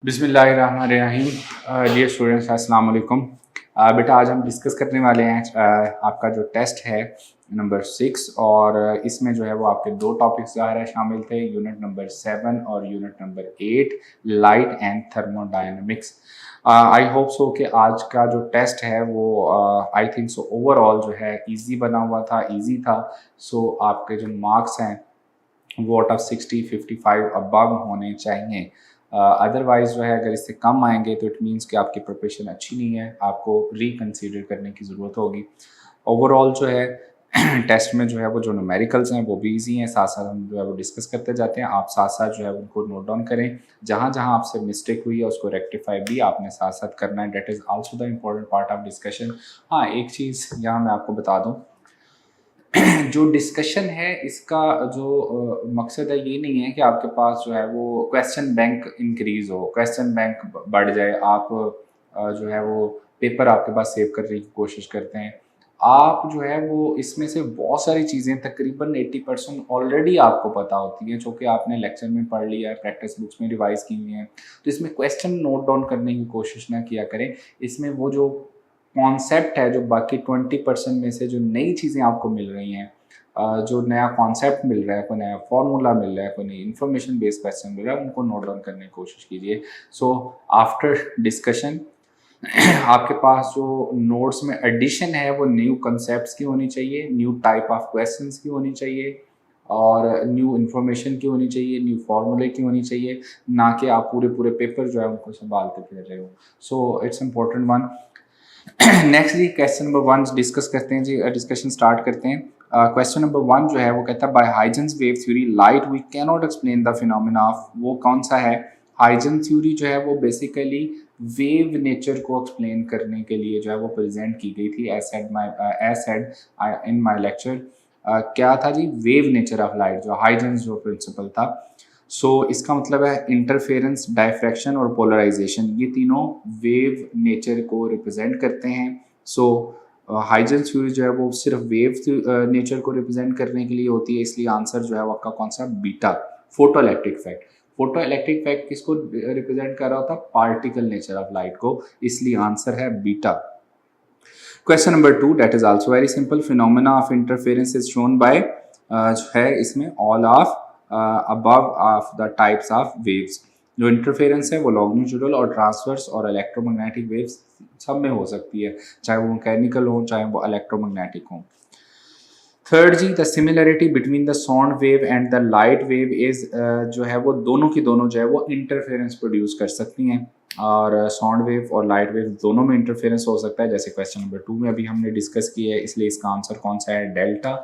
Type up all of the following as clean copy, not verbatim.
बिस्मिल्लाहिर्रहमानिर्रहीम। Dear students, अस्सलाम वालेकुम। बेटा आज हम डिस्कस करने वाले हैं आपका जो टेस्ट है नंबर 6, और इसमें जो है वो आपके दो टॉपिक्स ज़ाहिर है शामिल थे, यूनिट नंबर 7 और unit number 8, light and thermodynamics. I hope so कि आज का जो टेस्ट है वो आई थिंक सो ओवरऑल जो है इजी बना हुआ था, इजी था। सो आपके जो मार्क्स हैं वो आउट ऑफ 60 55 अबव होने चाहिए। अदरवाइज़ जो है अगर इससे कम आएंगे तो इट मीन्स कि आपकी प्रिपरेशन अच्छी नहीं है, आपको रिकन्सिडर करने की ज़रूरत होगी। ओवरऑल जो है टेस्ट में जो है वो जो न्यूमेरिकल्स हैं वो भी इजी हैं, साथ साथ हम जो है वो डिस्कस करते जाते हैं। आप साथ साथ जो है उनको नोट डाउन करें, जहाँ जहाँ आपसे मिस्टेक हुई है उसको रेक्टिफाई भी आपने साथ साथ करना है। That is also the important part of discussion. हाँ, एक चीज़ यहाँ मैं आपको बता दूँ, जो डिस्कशन है इसका जो मकसद है ये नहीं है कि आपके पास जो है वो क्वेश्चन बैंक इंक्रीज हो, क्वेश्चन बैंक बढ़ जाए, आप जो है वो पेपर आपके पास सेव करने की कोशिश करते हैं। आप जो है वो इसमें से बहुत सारी चीज़ें तकरीबन 80% ऑलरेडी आपको पता होती हैं, जो कि आपने लेक्चर में पढ़ लिया है, प्रैक्टिस बुक्स में रिवाइज की हुई हैं। तो इसमें क्वेश्चन नोट डाउन करने की कोशिश ना किया करें। इसमें वो जो कॉन्सेप्ट है, जो बाकी 20% में से जो नई चीज़ें आपको मिल रही हैं, जो नया कॉन्सेप्ट मिल रहा है, कोई नया फार्मूला मिल रहा है, कोई नई इन्फॉर्मेशन बेस्ड क्वेश्चन मिल रहा है, उनको नोट डाउन करने की कोशिश कीजिए। सो आफ्टर डिस्कशन आपके पास जो नोट्स में एडिशन है वो न्यू कंसेप्ट की होनी चाहिए, न्यू टाइप ऑफ क्वेश्चंस की होनी चाहिए, और न्यू इन्फॉर्मेशन की होनी चाहिए, न्यू फार्मूले की होनी चाहिए, ना कि आप पूरे पूरे पेपर जो है उनको संभालते फिर रहे हो। So it's important one. Next जी क्वेश्चन नंबर 1 डिस्कस करते हैं जी, डिस्कशन स्टार्ट करते हैं। क्वेश्चन नंबर 1 जो है वो कहता है, by Huygens wave theory light we can not explain the phenomena of, वो कौन सा है? हाइजेंस थ्योरी जो है वो बेसिकली वेव नेचर को एक्सप्लेन करने के लिए जो है वो प्रेजेंट की गई थी, as said in my lecture. क्या था जी? वेव नेचर ऑफ लाइट, जो हाइजेंस जो प्रिंसिपल था। सो इसका मतलब है इंटरफेरेंस, डायफ्रैक्शन और पोलराइजेशन, ये तीनों वेव नेचर को रिप्रेजेंट करते हैं। सो हाइजेंस थ्योरी जो है वो सिर्फ वेव नेचर को रिप्रेजेंट करने के लिए होती है, इसलिए आंसर जो है वो आपका कौन सा? Beta, photo electric effect. Photo electric effect किसको रिप्रेजेंट कर रहा होता? पार्टिकल नेचर ऑफ लाइट को, इसलिए आंसर है beta. Question number 2 that is also very simple, phenomena of interference is shown by, है इसमें all of above of the types of waves. जो इंटरफेरेंस है वो लॉन्गिट्यूडल और ट्रांसवर्स और इलेक्ट्रोमैग्नेटिक वेव्स सब में हो सकती है, चाहे वो मैकेनिकल हो चाहे वो इलेक्ट्रोमैग्नेटिक हो। थर्ड जी, the similarity between the sound wave and the light wave is, जो है वो दोनों की दोनों जो है वो इंटरफेरेंस प्रोड्यूस कर सकती हैं, और साउंड वेव और लाइट वेव दोनों में इंटरफेरेंस हो सकता है, जैसे क्वेश्चन नंबर 2 में अभी हमने डिस्कस किया है, इसलिए इसका आंसर कौन सा है? Delta.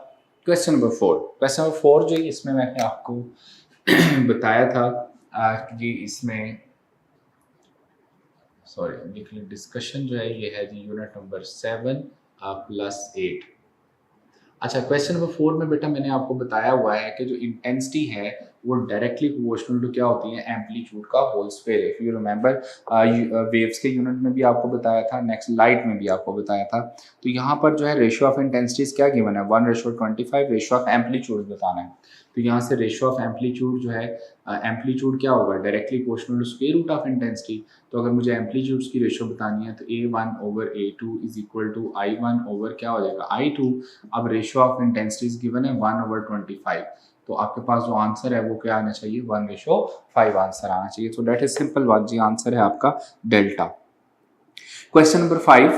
Question number 4, question number 4 जो इसमें मैंने आपको बताया था कि इसमें सॉरी डिस्कशन जो है ये है जी यूनिट नंबर 7 +8। अच्छा, क्वेश्चन नंबर 4 में बेटा मैंने आपको बताया हुआ है कि जो इंटेंसिटी है वो डायरेक्टली प्रोपोर्शनल टू क्या होती है? एम्पलीट्यूड का whole square. If you remember, waves के यूनिट में भी आपको बताया था, नेक्स्ट लाइट में भी आपको बताया था। तो यहाँ पर जो है रेशियो ऑफ इंटेंसिटीज क्या गिवन है? 1:25। रेशियो ऑफ एम्पलीट्यूड बताना है, तो यहाँ से रेशियो ऑफ एम्पलीट्यूड जो है, एम्पलीट्यूड क्या होगा? Directly proportional to square root of intensity. तो अगर मुझे एम्पलीट्यूड्स की रेशियो बतानी है तो A1/A2 is equal to I1 over क्या हो जाएगा? I2। अब रेशियो ऑफ इंटेंसिटीज गिवन है 1/25, तो आपके पास जो आंसर है वो क्या आना चाहिए? 1:5 आंसर आना चाहिए। तो दैट इज सिंपल वन जी, आंसर है आपका डेल्टा। क्वेश्चन नंबर 5,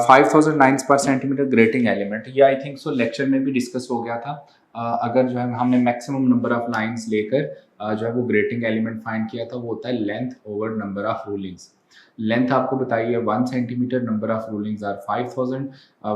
5009 पर सेंटीमीटर ग्रेटिंग एलिमेंट, ये आई थिंक सो लेक्चर में भी डिस्कस हो गया था। अगर जो है हमने मैक्सिमम नंबर ऑफ लाइंस लेकर जो है वो ग्रेटिंग एलिमेंट फाइंड किया था, वो होता है length over number of rulings. Length आपको बताइए 1 centimetre, number of rulings are 5000,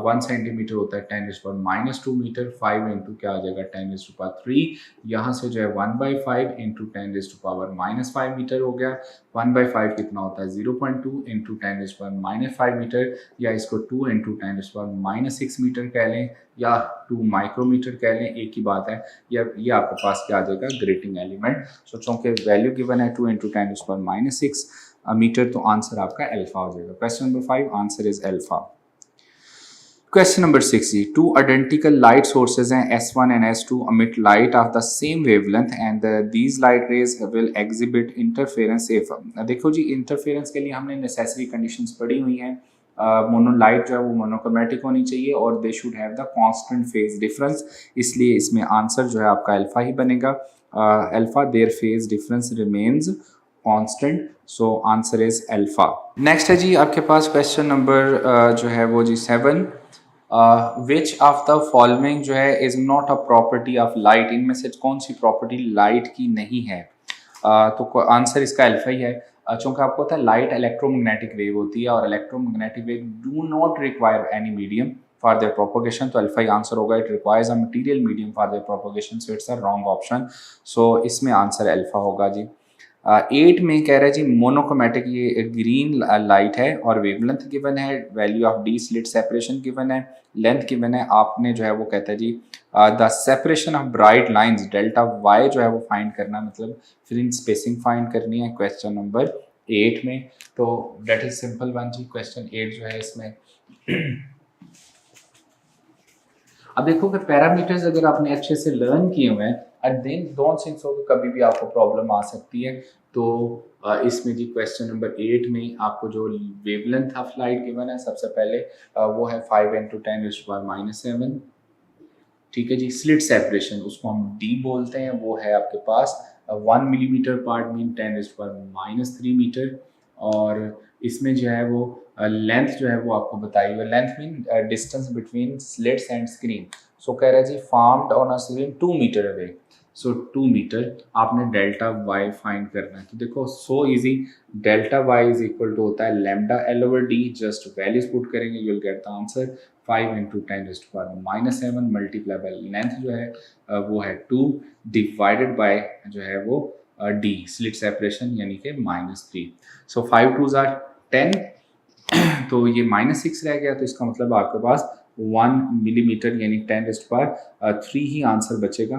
1 centimetre होता है 10⁻² मीटर, 5 इंटू क्या आ जाएगा? 10⁻3। यहाँ से जो है 1/5 इंटू 10⁻5 मीटर हो गया। 1/5 कितना होता है? 0.2 इंटू 10⁻5 मीटर, या इसको 2 इंटू 10⁻6 मीटर कह लें, या 2 माइक्रोमीटर कह लें, एक ही बात है। या ये आपके पास क्या आ जाएगा? Grating element. सो चूंकि वैल्यू गिवन है 2 इंटू 10⁻6 मीटर, तो आंसर आपका अल्फा हो जाएगा। Question number 5 answer is alpha. Question number 6 जी, टू आइडेंटिकल लाइट सोर्सेज हैं S1 and S2 emit light of the same wavelength and these light rays will exhibit interference if देखो जी interference के लिए हमने necessary conditions पढ़ी हुई हैं। मोनोलाइट जो है वो मोनोक्रोमेटिक होनी चाहिए और they should have the constant phase difference, इसलिए इसमें आंसर जो है आपका अल्फा ही बनेगा। Alpha their phase difference remains constant, so answer is alpha. Next है जी आपके पास क्वेश्चन नंबर जो है वो जी 7, विच ऑफ द फॉलोइंग जो है is not a property of light, इनमें से कौन सी प्रॉपर्टी लाइट की नहीं है। तो आंसर इसका अल्फा ही है। चूंकि आपको पता है लाइट इलेक्ट्रोमैग्नेटिक वेव होती है और electromagnetic wave do not require any medium for their propagation, तो अल्फा ही आंसर होगा। It requires a material medium for their propagation, so it's a wrong option. So इसमें आंसर अल्फा होगा जी। 8 में कह रहा है जी मोनोक्रोमेटिक, ये ग्रीन लाइट है और वेवलेंथ गिवन है, value of d slit separation given है, लेंथ गिवन है। आपने जो है वो कहता है जी the separation of bright lines delta y जो है वो फाइंड करना, मतलब फ्रिंज स्पेसिंग फाइंड करनी है क्वेश्चन नंबर 8 में। तो डेट इज सिंपल वन जी, क्वेश्चन 8 जो है इसमें। अब देखो कि पैरामीटर्स अगर आपने अच्छे से लर्न किए हुए हैं and then don't think so कभी भी आपको प्रॉब्लम आ सकती है। तो इसमें जी क्वेश्चन नंबर 8 में आपको जो वेवलेंथ ऑफ लाइट गिवन है सबसे पहले वो है 5 × 10⁻⁻⁷। ठीक है जी। स्लिट सेपरेशन उसको हम डी बोलते हैं, वो है आपके पास 1 मिलीमीटर पार्ट मीन 10⁻³ मीटर। और इसमें जो है वो लेंथ जो है वो आपको बताई हुई है, length mean distance between slits and screen. So कह रहा है जी formed on a screen 2 metre away, so 2 metre आपने डेल्टा वाई फाइंड करना है। तो देखो so easy, delta Y is equal to होता है lambda L over d, just values put करेंगे you will get the answer 5 × 10⁻⁻⁷ multiply by length जो है वो है 2 डिवाइडेड बाय जो है वो डी स्लिट सेपरेशन यानी कि -3। सो 5 2s are 10 तो ये -6 रह गया, तो इसका मतलब आपके पास 1 मिलीमीटर यानी 10⁻³ ही आंसर बचेगा।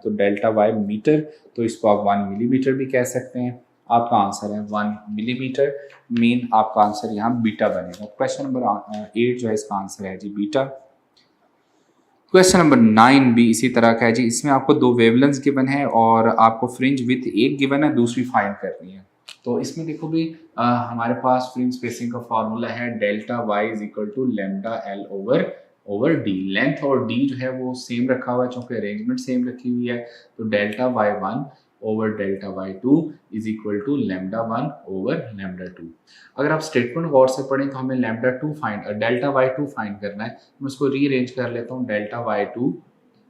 तो डेल्टा वाई मीटर, तो इसको आप 1 मिलीमीटर भी कह सकते हैं। आपका आंसर है 1 मिलीमीटर, मीन आपका आंसर यहाँ बीटा बनेगा। क्वेश्चन नंबर 8 जो है इसका आंसर है जी बीटा। क्वेश्चन नंबर 9 भी इसी तरह का है जी, इसमें आपको 2 वेवलेंथ्स गिवन है और आपको फ्रिंज विथ एक गिवन है, दूसरी फाइंड करनी है। तो इसमें देखो भी हमारे पास फ्रिंज स्पेसिंग का फार्मूला है delta Y is equal to lambda L over d. Length और डी जो है वो सेम रखा हुआ है चूंकि अरेंजमेंट सेम रखी हुई है, तो delta y 1 over delta y 2 is equal to lambda 1 over lambda 2। अगर आप स्टेटमेंट गौर से पढ़ें तो हमें lambda 2 find delta y 2 find करना है। मैं उसको रीअरेंज कर लेता हूँ, डेल्टा वाई 2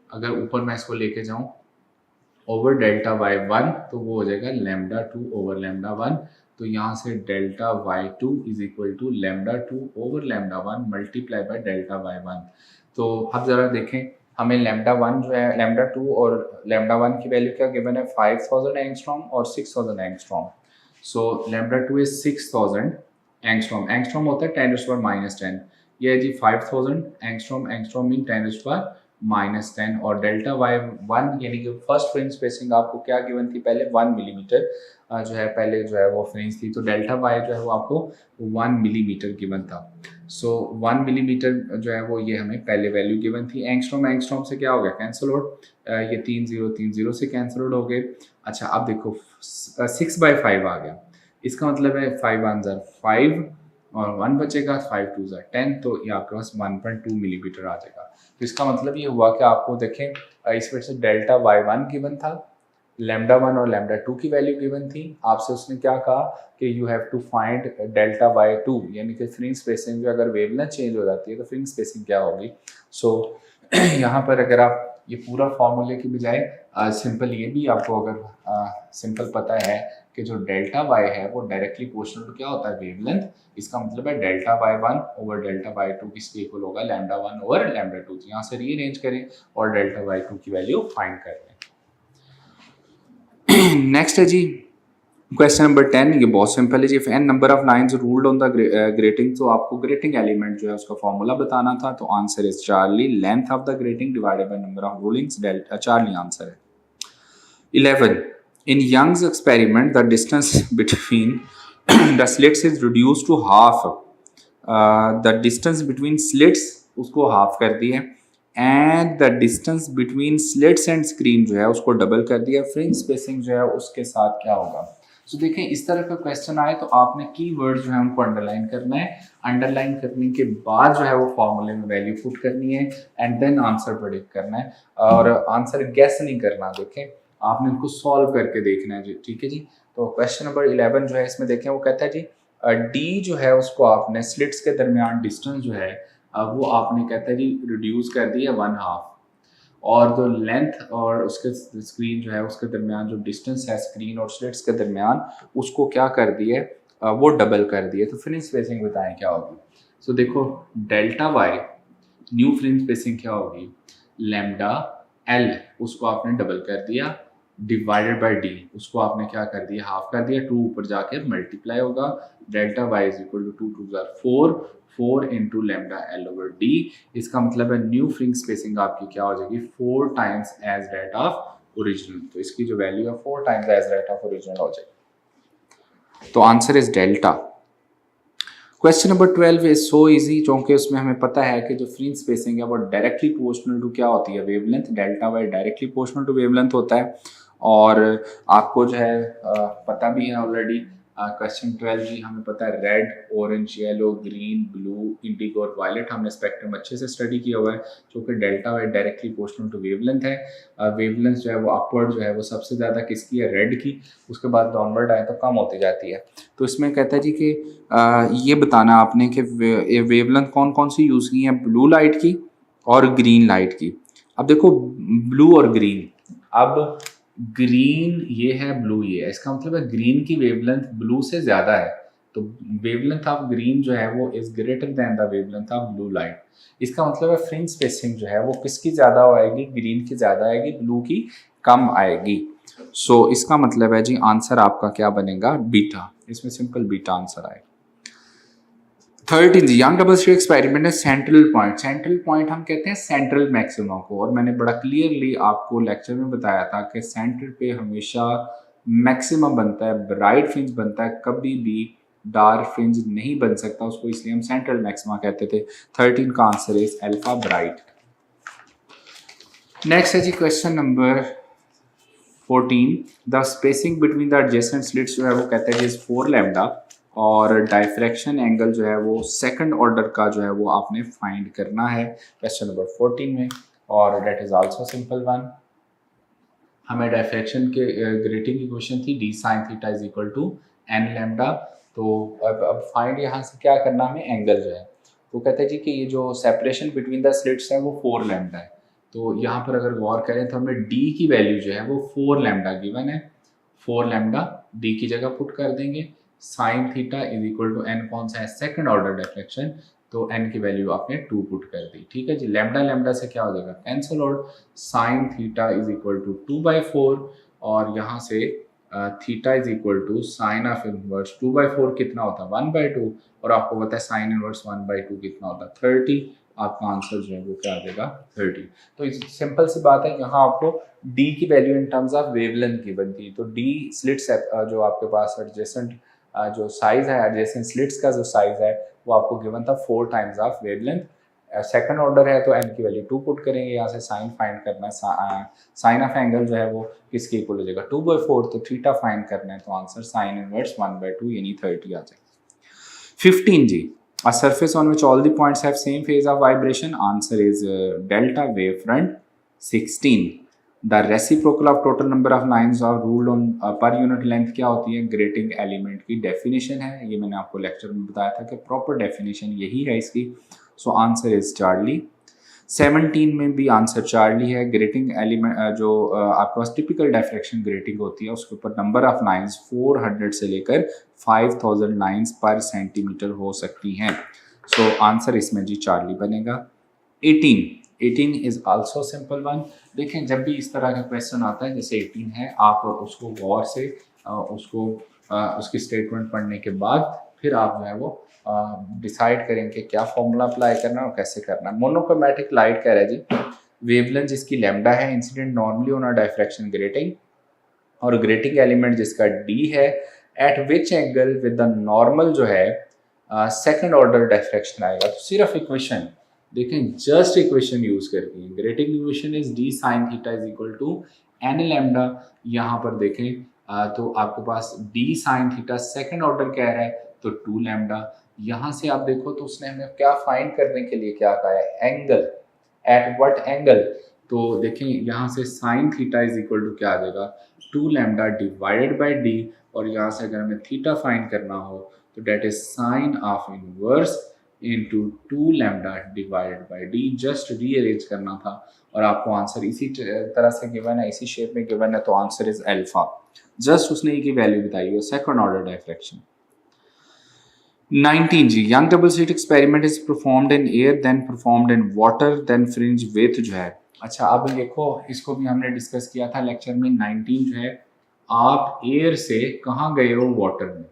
अगर ऊपर मैं इसको लेके जाऊँ ओवर डेल्टा वाई 1 तो वो हो जाएगा लैम्डा 2 ओवर लैम्डा 1। तो यहाँ से delta y 2 is equal to lambda 2 over lambda 1 multiply by delta y 1। तो अब ज़रा देखें हमें लैम्डा 1 जो है लैम्डा 2 और लैम्डा 1 की वैल्यू क्या गिवन है 5000 एंगस्ट्रॉम और 6000 angstrom. So lambda 2 is 6000 angstrom, angstrom होता है 10⁻⁻10, ये है जी 5000 एंगस्ट्रॉम, एंगस्ट्रॉम मीन 10⁻⁻10 और डेल्टा वाई 1 यानी कि फर्स्ट फ्रिंज स्पेसिंग आपको क्या गिवन थी पहले 1 मिलीमीटर जो है पहले जो है वो फ्रिंज थी, तो डेल्टा वाई जो है वो आपको 1 मिलीमीटर गिवन था। सो 1 मिलीमीटर जो है वो ये हमें पहले वैल्यू गिवन थी। एंगस्ट्रॉम एंगस्ट्रॉम से क्या हो गया कैंसिल आउट, ये 3 0 3 0 से कैंसिल आउट हो गए। अच्छा अब देखो 6/5 आ गया, इसका मतलब है 5 1 5 और 1 बचेगा 5 2 10, तो ये आपके पास 1.2 मिलीमीटर आ जाएगा। तो इसका मतलब ये हुआ कि आपको देखें इस वजह से डेल्टा वाई 1 गिवन था, लैम्डा 1 और लैम्डा 2 की वैल्यू गिवन थी। आपसे उसने क्या कहा कि you have to find delta y 2 यानी कि फ्रिंज स्पेसिंग जो अगर वेवलेंथ चेंज हो जाती है तो फ्रिंज स्पेसिंग क्या होगी। सो यहाँ पर अगर आप ये पूरा फॉर्मूले की बजाय सिंपल ये भी आपको अगर सिंपल पता है कि जो डेल्टा वाई है वो डायरेक्टली प्रोपोर्शनल टू क्या होता है वेवलेंथ, इसका मतलब है delta y 1 over delta y 2 किसके इक्वल होगा लैम्डा 1 ओवर लैम्डा 2। तो यहाँ से रीअरेंज करें और डेल्टा वाई 2 की वैल्यू फाइंड कर लें। नेक्स्ट है जी क्वेश्चन नंबर 10, ये बहुत सिंपल है जी। If n number of lines ruled on the grating, तो आपको ग्रेटिंग एलिमेंट जो है उसका फॉर्मूला बताना था, तो answer is Charlie, length of the grating divided by number of rulings, delta Charlie answer है। 11 in Young's experiment the distance between the slits is reduced to half, the distance between slits उसको half कर दिया and the distance between slits and screen जो है उसको double कर दिया, fringe spacing जो है उसके साथ क्या होगा। सो देखें इस तरह का क्वेश्चन आए तो आपने कीवर्ड जो है उनको अंडरलाइन करना है, अंडरलाइन करने के बाद जो है वो फॉर्मूले में वैल्यू पुट करनी है एंड देन आंसर प्रेडिक्ट करना है और आंसर गेस नहीं करना, देखें आपने इनको सॉल्व करके देखना है जी, ठीक है जी। तो क्वेश्चन नंबर 11 जो है इसमें देखें वो कहता है जी डी जो है उसको आपने स्लिट्स के दरमियान डिस्टेंस जो है वो आपने कहता है जी रिड्यूस कर दिया 1/2 और जो लेंथ और उसके स्क्रीन जो है उसके दरमियान जो डिस्टेंस है स्क्रीन और स्लिट्स के दरमियान उसको क्या कर दिए वो डबल कर दिए। तो फ्रिंज स्पेसिंग बताएं क्या होगी। सो देखो delta y new fringe spacing क्या होगी, लैम्डा एल उसको आपने डबल कर दिया डिवाइडेड बाय डी उसको आपने क्या कर दिया हाफ कर दिया, 2 ऊपर जाके मल्टीप्लाई होगा, delta Y is equal to 2 2 4 4 into lambda L over d. इसका मतलब है न्यू फ्रिंज स्पेसिंग आपकी क्या हो जाएगी 4 times as rate of original, तो इसकी जो वैल्यू है 4 times as rate of original हो जाएगी। तो answer is delta. Question number 12 is so easy क्योंकि उसमें हमें पता है कि जो फ्रिंज स्पेसिंग है वो डायरेक्टली प्रोपोर्शनल टू क्या होती है wavelength, delta y directly proportional to wavelength होता है और आपको जो है पता भी है ऑलरेडी। क्वेश्चन 12 जी हमें पता है red orange yellow green blue indigo और वायलेट हमने स्पेक्ट्रम अच्छे से स्टडी किया हुआ है क्योंकि delta y directly proportional to wavelength है। वेवलेंथ जो है वो अपवर्ड जो है वो सबसे ज़्यादा किसकी है रेड की, उसके बाद डाउनवर्ड आए तो कम होती जाती है। तो इसमें कहता है जी कि ये बताना आपने कि वेवलेंथ कौन कौन सी यूज़ की है, ब्लू लाइट की और ग्रीन लाइट की। अब देखो ब्लू और ग्रीन, अब ग्रीन ये है ब्लू ये है, इसका मतलब है ग्रीन की वेवलेंथ ब्लू से ज़्यादा है, तो वेवलेंथ ऑफ ग्रीन जो है वो is greater than the wavelength of blue light. इसका मतलब है फ्रिंज स्पेसिंग जो है वो किसकी ज़्यादा आएगी, ग्रीन की ज़्यादा आएगी ब्लू की कम आएगी। सो इसका मतलब है जी आंसर आपका क्या बनेगा बीटा, इसमें सिंपल बीटा आंसर आएगा। 13 यंग डबल स्लिट एक्सपेरिमेंट है सेंट्रल पॉइंट, सेंट्रल पॉइंट हम कहते हैं सेंट्रल मैक्सिमा को, और मैंने बड़ा क्लियरली आपको लेक्चर में बताया था कि सेंटर पे हमेशा मैक्सिमम बनता है, ब्राइट फ्रिंज बनता है, कभी भी डार्क फ्रिंज नहीं बन सकता उसको, इसलिए हम सेंट्रल मैक्सिमा कहते थे। 13 का answer is alpha bright. Next है जी question number 14, the spacing between the adjacent slits जो है वो कहते हैं 4 लैम्डा और डायफ्रैक्शन एंगल जो है वो सेकंड ऑर्डर का जो है वो आपने फाइंड करना है क्वेश्चन नंबर 14 में, और that is also simple one. हमें डायफ्रैक्शन के ग्रेटिंग की क्वेश्चन थी d sine theta is equal to n lambda, तो अब फाइंड यहाँ से क्या करना हमें एंगल जो है, तो कहते हैं जी कि ये जो सेपरेशन बिटवीन द स्लिट्स है वो 4 लैम्डा है, तो यहाँ पर अगर गौर करें तो हमें डी की वैल्यू जो है वो 4 लैम्डा गिवन है, 4 लैम्डा डी की जगह पुट कर देंगे, sine theta is equal to n कौन सा है सेकंड ऑर्डर डिफ्लेक्शन, तो एन की वैल्यू आपने 2 पुट कर दी, ठीक है जी। लैम्डा लैम्डा से क्या हो जाएगा cancel out, sine theta is equal to 2/4 और यहाँ से theta is equal to sine of inverse 2/4 कितना होता है 1/2, और आपको पता है साइन इनवर्स 1/2 कितना होता है 30, आपका आंसर जो है वो क्या आ जाएगा 30। तो सिंपल सी बात है, यहाँ आपको डी की value in terms of wavelength की बनती है, तो डी स्लिट्स जो आपके पास एडजेसेंट जो साइज है एडजेसेंट स्लिट्स का जो साइज है वो आपको गिवन था 4 times of wavelength, second order है तो एन की वैल्यू 2 पुट करेंगे, यहाँ से साइन फाइंड करना है, साइन ऑफ एंगल जो है वो किसके इक्वल हो जाएगा 2/4, तो थीटा फाइंड करना है तो आंसर साइन इनवर्स 1/2 यानी 30 आ जाएगा। 15 जी, a surface on which all the points have same phase of vibration, answer is delta wavefront। 16, the reciprocal of total number of lines are ruled on per unit length क्या होती है, grating element की definition है, ये मैंने आपको lecture में बताया था कि प्रॉपर डेफिनेशन यही है इसकी, सो आंसर इज चार्ली। 17 में भी आंसर चार्ली है, ग्रेटिंग एलिमेंट जो आपके पास टिपिकल डायफ्रैक्शन ग्रेटिंग होती है उसके ऊपर नंबर ऑफ लाइंस 400 से लेकर 5000 लाइंस पर सेंटीमीटर हो सकती हैं, सो आंसर इसमें जी चार्ली बनेगा। 18 इज आल्सो सिंपल वन। देखें जब भी इस तरह का क्वेश्चन आता है जैसे 18 है, आप उसको गौर से उसकी स्टेटमेंट पढ़ने के बाद फिर आप जो है वो डिसाइड करेंगे क्या फॉर्मूला अप्लाई करना है और कैसे करना है। मोनोक्रोमैटिक लाइट कह रहा है जी, वेवलेंथ जिसकी लैम्डा है, incident normally on a diffraction grating, और ग्रेटिंग एलिमेंट जिसका डी है, eight which angle with the normal जो है सेकंड ऑर्डर डायफ्रैक्शन आएगा। तो सिर्फ इक्वेशन देखें जस्ट इक्वेशन यूज करके, grating equation is d sine theta is equal to n lambda. यहाँ पर देखें तो आपके पास d sine theta second order कह रहा है तो 2 लैम्डा। यहाँ से आप देखो तो उसने हमें क्या फाइंड करने के लिए क्या कहा है, एंगल, एट व्हाट एंगल। तो देखें यहाँ से sine theta is equal to क्या आ जाएगा, 2 लैम्डा डिवाइडेड बाई डी, और यहाँ से अगर हमें थीटा फाइंड करना हो तो that is sine of inverse into 2 lambda divided by d. Just rearrange करना था और आपको आंसर इसी तरह से गिवन है, इसी शेप में गिवन है, तो आंसर इज अल्फा। जस्ट उसने की वैल्यू बताई है, सेकंड ऑर्डर डायफ्रैक्शन। 19 जी, Young double slit experiment is performed in air then performed in water then fringe width जो है। अच्छा अब देखो इसको भी हमने डिस्कस किया था लेक्चर में। 19 जो है, आप एयर से कहाँ गए हो, वाटर में,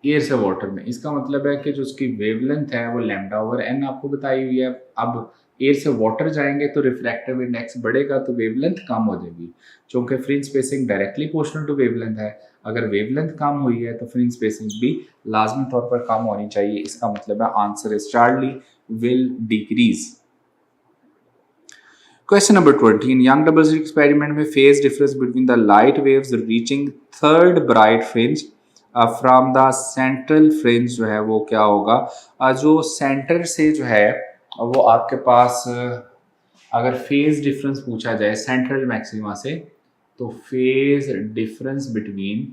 एयर से वाटर में। इसका मतलब है कि जो उसकी वेवलेंथ है वो लैम्डा ओवर एन आपको बताई हुई है। अब एयर से वाटर जाएंगे तो रिफ्रैक्टिव इंडेक्स बढ़ेगा तो वेवलेंथ कम हो जाएगी, क्योंकि fringe spacing directly proportional to wavelength है। अगर वेवलेंथ कम हुई है तो फ्रिंज स्पेसिंग भी लाजमी तौर पर कम होनी चाहिए। इसका मतलब है answer is Charlie will decrease. Question number 20, in Young double slit experiment में phase difference between the light waves reaching third bright fringe from the central fringe जो है वो क्या होगा, जो सेंटर से जो है वो आपके पास अगर फेज डिफरेंस पूछा जाए सेंट्रल मैक्सिमा से, तो फेज डिफरेंस बिटवीन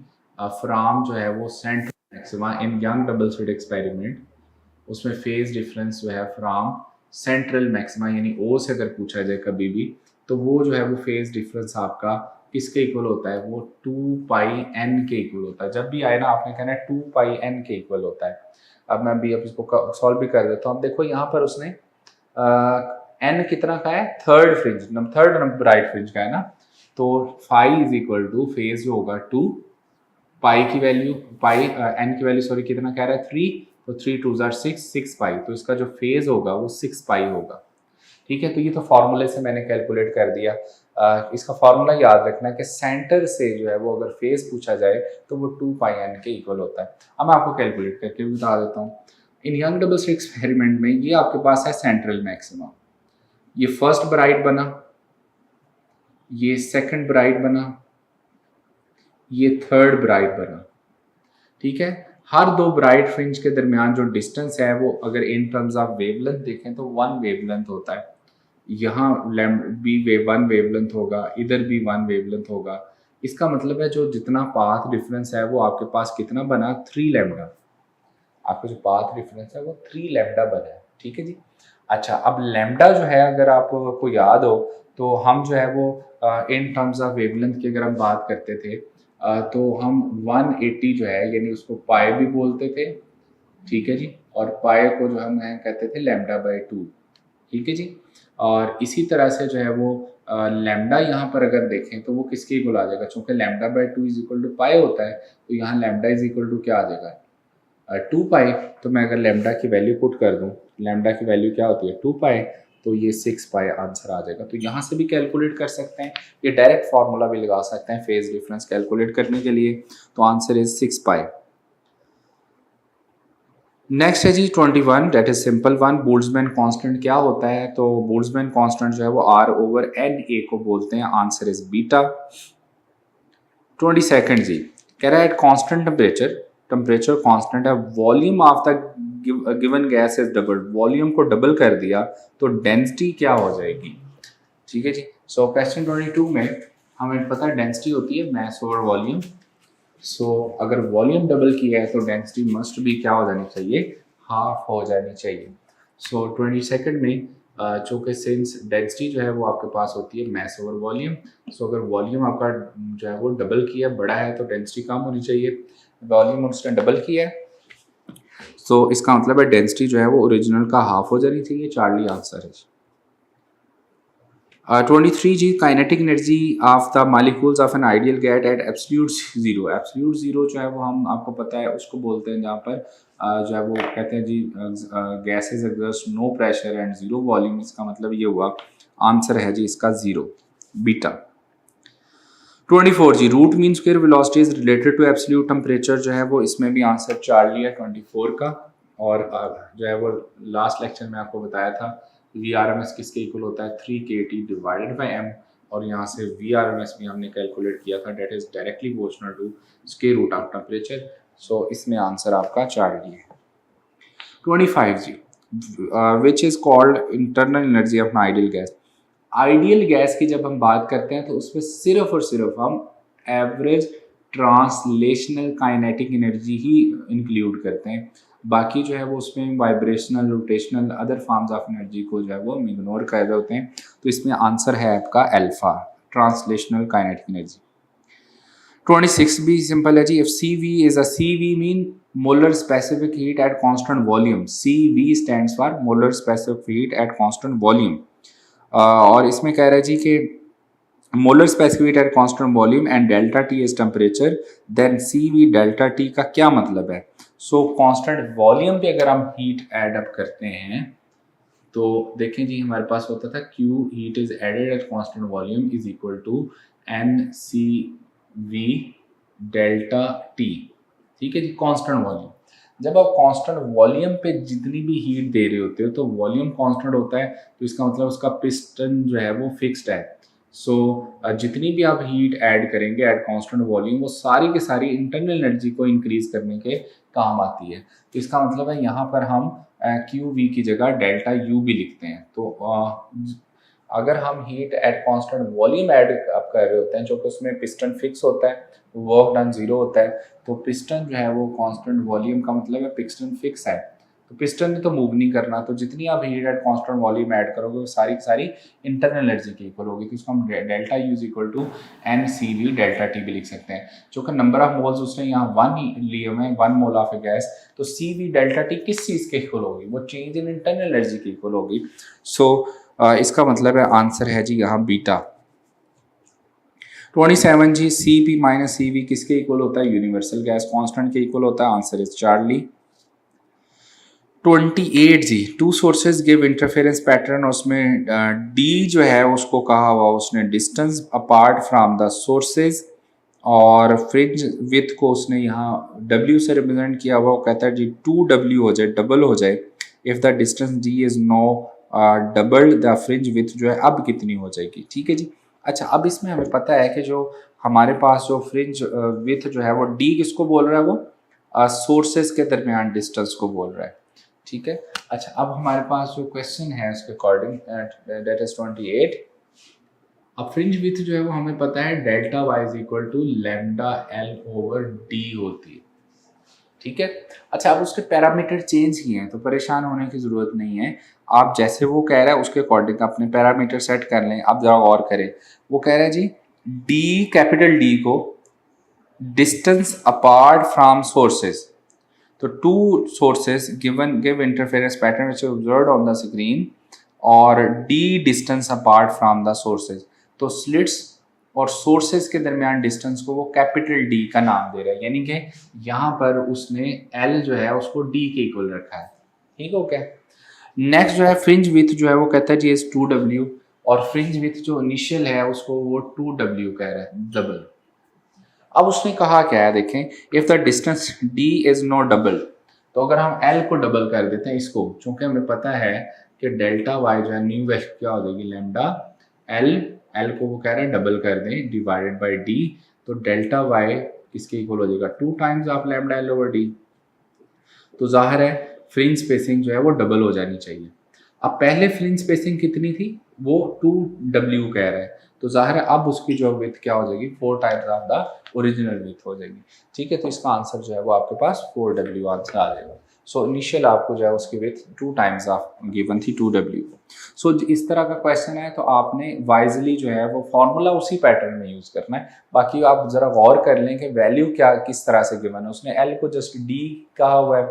फ्रॉम जो है वो सेंट्रल मैक्सिमा इन यंग डबल स्लिट एक्सपेरिमेंट, उसमें फेज डिफरेंस जो है फ्रॉम सेंट्रल मैक्सिमा यानी ओ से अगर पूछा जाए कभी भी, तो वो जो है वो फेज डिफरेंस आपका किसके इक्वल होता है, वो 2 पाई एन के इक्वल होता है। जब भी आए ना आपने कहना है 2 पाई एन के इक्वल होता है। अब मैं भी अब इसको सॉल्व भी कर देता हूँ। अब देखो यहाँ पर उसने एन कितना का है, third fringe, third bright fringe का है ना, तो phi is equal to phase जो होगा 2 पाई की वैल्यू, पाई एन की वैल्यू सॉरी कितना कह रहा है 3, तो 3 2 जार 6 पाई, तो इसका जो फेज होगा वो 6 पाई होगा। ठीक है, तो ये तो फॉर्मूले से मैंने कैलकुलेट कर दिया। इसका फॉर्मूला याद रखना है कि सेंटर से जो है वो अगर फेज पूछा जाए तो वो 2 पाई एन के इक्वल होता है। अब मैं आपको कैलकुलेट करके भी बता देता हूँ। इन यंग डबल स्लिट एक्सपेरिमेंट में ये आपके पास है सेंट्रल मैक्सिमा, ये फर्स्ट ब्राइट बना, ये सेकंड ब्राइट बना, ये थर्ड ब्राइट बना। ठीक है, हर दो ब्राइट फ्रिंज के दरमियान जो डिस्टेंस है वो अगर इन टर्म्स ऑफ वेवलेंथ देखें तो 1 वेवलेंथ होता है। यहाँ भी 1 वेवलेंथ होगा, इधर भी 1 वेवलेंथ होगा। इसका मतलब है जो जितना पाथ डिफरेंस है वो आपके पास कितना बना, 3 लैम्डा। आपका जो पाथ डिफरेंस है वो 3 लैम्डा बना है। ठीक है जी। अच्छा, अब लैम्डा जो है अगर आपको याद हो तो हम जो है वो इन टर्म्स ऑफ वेवलेंथ की अगर हम बात करते थे तो हम 180 जो है यानी उसको पाए भी बोलते थे। ठीक है जी, और पाए को जो हम कहते थे लैम्डा बाई 2। ठीक है जी, और इसी तरह से जो है वो लैम्डा यहाँ पर अगर देखें तो वो किसके इक्वल आ जाएगा, चूंकि lambda by 2 is equal to pi होता है, तो यहाँ लैम्डा इज इक्वल टू क्या आ जाएगा, 2 पाई। तो मैं अगर लैम्डा की वैल्यू पुट कर दूँ, लैम्डा की वैल्यू क्या होती है 2 पाई, तो ये 6 पाई आंसर आ जाएगा। तो यहाँ से भी कैलकुलेट कर सकते हैं, ये डायरेक्ट फार्मूला भी लगा सकते हैं फेज डिफरेंस कैलकुलेट करने के लिए। तो आंसर इज 6 पाई। नेक्स्ट है जी 21, that is simple one. Boltzmann constant क्या होता है, तो बोल्ट्जमैन कांस्टेंट जो है वो R ओवर एन ए को बोलते हैं। Answer is beta. 22 जी, कह रहा है कांस्टेंट टेम्परेचर कांस्टेंट है, volume of the given gas is double, volume को डबल कर दिया तो डेंसिटी क्या हो जाएगी। ठीक है जी। सो क्वेश्चन 22 में हमें पता है डेंसिटी होती है मास ओवर वॉल्यूम। सो अगर वॉल्यूम डबल किया है तो डेंसिटी मस्ट भी क्या हो जानी चाहिए, हाफ हो जानी चाहिए। सो 22 में चूँकि सिंस डेंसिटी जो है वो आपके पास होती है मास ओवर वॉल्यूम, सो अगर वॉल्यूम आपका जो है वो डबल किया बड़ा है तो डेंसिटी कम होनी चाहिए। वॉल्यूम उसने डबल किया है, सो इसका मतलब है डेंसिटी जो है वो ओरिजिनल का हाफ हो जानी चाहिए। चार्ली आंसर है। 23 जी, kinetic energy of the molecules of an ideal gas at absolute zero. Absolute zero जो है वो हम आपको पता है उसको बोलते हैं जहाँ पर जो है वो कहते हैं जी gases exert no pressure and zero volume. इसका मतलब ये हुआ, आंसर है जी इसका 0 बीटा। 24 जी, root mean square velocity is related to absolute temperature जो है वो इसमें भी आंसर चार्ली है 24 का। और जो है वो लास्ट लेक्चर में आपको बताया था VRMS किसके इक्वल होता है 3kT डिवाइडेड बाई m, और यहाँ से VRMS भी हमने कैलकुलेट किया था, that is directly proportional to square root of temperature. So इसमें आंसर आपका 4D है। 25 जी, which is called internal energy of ideal gas. Ideal gas की जब हम बात करते हैं तो उसमें सिर्फ और सिर्फ हम एवरेज ट्रांसलेशनल काइनेटिक एनर्जी ही इंक्लूड करते हैं, बाकी जो है वो उसमें vibrational, rotational, other forms of energy को जो है वो हम इग्नोर कर रहे होते हैं। तो इसमें आंसर है आपका अल्फा, ट्रांसलेशनल काइनेटिक एनर्जी। 26 भी सिंपल है जी। If CV is a CV mean molar specific heat at constant volume, CV stands for molar specific heat at constant volume। और इसमें कह रहा है जी कि molar specific heat at constant volume and delta T is temperature, then CV delta T का क्या मतलब है। सो कांस्टेंट वॉल्यूम पे अगर हम हीट एड अप करते हैं तो देखें जी, हमारे पास होता था Q heat is added at constant volume is equal to NCV delta T. ठीक है जी, कांस्टेंट वॉल्यूम। जब आप कांस्टेंट वॉल्यूम पे जितनी भी हीट दे रहे होते हो तो वॉल्यूम कांस्टेंट होता है, तो इसका मतलब उसका पिस्टन जो है वो फिक्स्ड है। सो जितनी भी आप हीट ऐड करेंगे एट कांस्टेंट वॉल्यूम वो सारी की सारी इंटरनल एनर्जी को इंक्रीज करने के काम आती है। तो इसका मतलब है यहाँ पर हम QV की जगह डेल्टा U भी लिखते हैं। तो अगर हम heat at constant volume add up कर रहे होते हैं जो कि उसमें पिस्टन फिक्स होता है, वर्क डन जीरो होता है, तो पिस्टन जो है वो कांस्टेंट वॉल्यूम का मतलब है पिस्टन फिक्स है, तो पिस्टन ने तो मूव नहीं करना। तो जितनी आप heat at constant volume add करोगे वो सारी की सारी इंटरनल एनर्जी की इक्वल होगी। तो इसको हम delta U is equal to NCV delta T भी लिख सकते हैं। जो कि नंबर ऑफ मोल्स उसने यहाँ 1 लिए हुए हैं, 1 मोल ऑफ ए गैस, तो CV डेल्टा टी किस चीज़ के इक्वल होगी, वो चेंज इन इंटरनल एनर्जी की इक्वल होगी। सो इसका मतलब है आंसर है जी यहाँ बीटा। 27 जी, CP माइनस CV किसके इक्वल होता है, यूनिवर्सल गैस कांस्टेंट के इक्वल होता है, आंसर इज चार्ली। 28 जी, two sources give interference pattern, उसमें D जो है उसको कहा हुआ उसने distance apart from the sources, और फ्रिंज विथ को उसने यहाँ W से रिप्रेजेंट किया हुआ, वो कहता है जी 2W हो जाए, डबल हो जाए, if the distance D is now doubled the fringe width जो है अब कितनी हो जाएगी। ठीक है जी। अच्छा, अब इसमें हमें पता है कि जो हमारे पास जो फ्रिंज विथ जो है वो D किसको बोल रहा है, वो सोर्सेज के दरमियान डिस्टेंस को बोल रहा है। ठीक है। अच्छा, अब हमारे पास जो क्वेश्चन है उसके अकॉर्डिंग दैट इज 28। अब फ्रिंज विथ जो है वो हमें पता है delta Y is equal to lambda L over d होती है। ठीक है। अच्छा, अब उसके पैरामीटर चेंज किए हैं तो परेशान होने की जरूरत नहीं है, आप जैसे वो कह रहा है उसके अकॉर्डिंग अपने पैरामीटर सेट कर लें। अब जरा और करें, वो कह रहा है जी डी, कैपिटल डी को डिस्टेंस अपार्ट फ्रॉम सोर्सेज, तो two sources give interference pattern which observed on the screen, और d distance apart from the sources, तो स्लिट्स और सोर्सेज के दरमियान डिस्टेंस को वो कैपिटल D का नाम दे रहा है, यानी कि यहाँ पर उसने L जो है उसको D के इक्वल रखा है। ठीक हो क्या। नेक्स्ट जो है फ्रिंज विथ जो है वो कहता है जी इज 2W, और फ्रिंज विथ जो इनिशियल है उसको वो 2W कह रहा है, डबल। अब उसने कहा क्या है, देखें, if the distance D is now double, तो अगर हम L को डबल कर देते हैं इसको, चूंकि हमें पता है कि डेल्टा वाई जो है न्यू वैल्यू क्या हो जाएगी, लैम्डा L को वो कह रहे हैं डबल कर दें डिवाइडेड बाई D, तो डेल्टा वाई किसके इक्वल हो जाएगा 2 times of lambda L over D। तो जाहिर है फ्रिंज स्पेसिंग जो है वो डबल हो जानी चाहिए। अब पहले फ्रिंज स्पेसिंग कितनी थी, वो 2W कह रहे हैं, तो जाहिर है अब उसकी जो विथ क्या हो जाएगी 4 times of the original with हो जाएगी। ठीक है, तो इसका आंसर जो है वो आपके पास 4W आंसर आ जाएगा। सो इनिशियल आपको जो है उसकी विथ 2 टाइम्स ऑफ गिवन थी 2W। सो इस तरह का क्वेश्चन है तो आपने वाइजली जो है वो फॉर्मूला उसी पैटर्न में यूज करना है। बाकी आप जरा गौर कर लें कि वैल्यू क्या किस तरह से गिवन है, उसने L को जस्ट D कहा हुआ है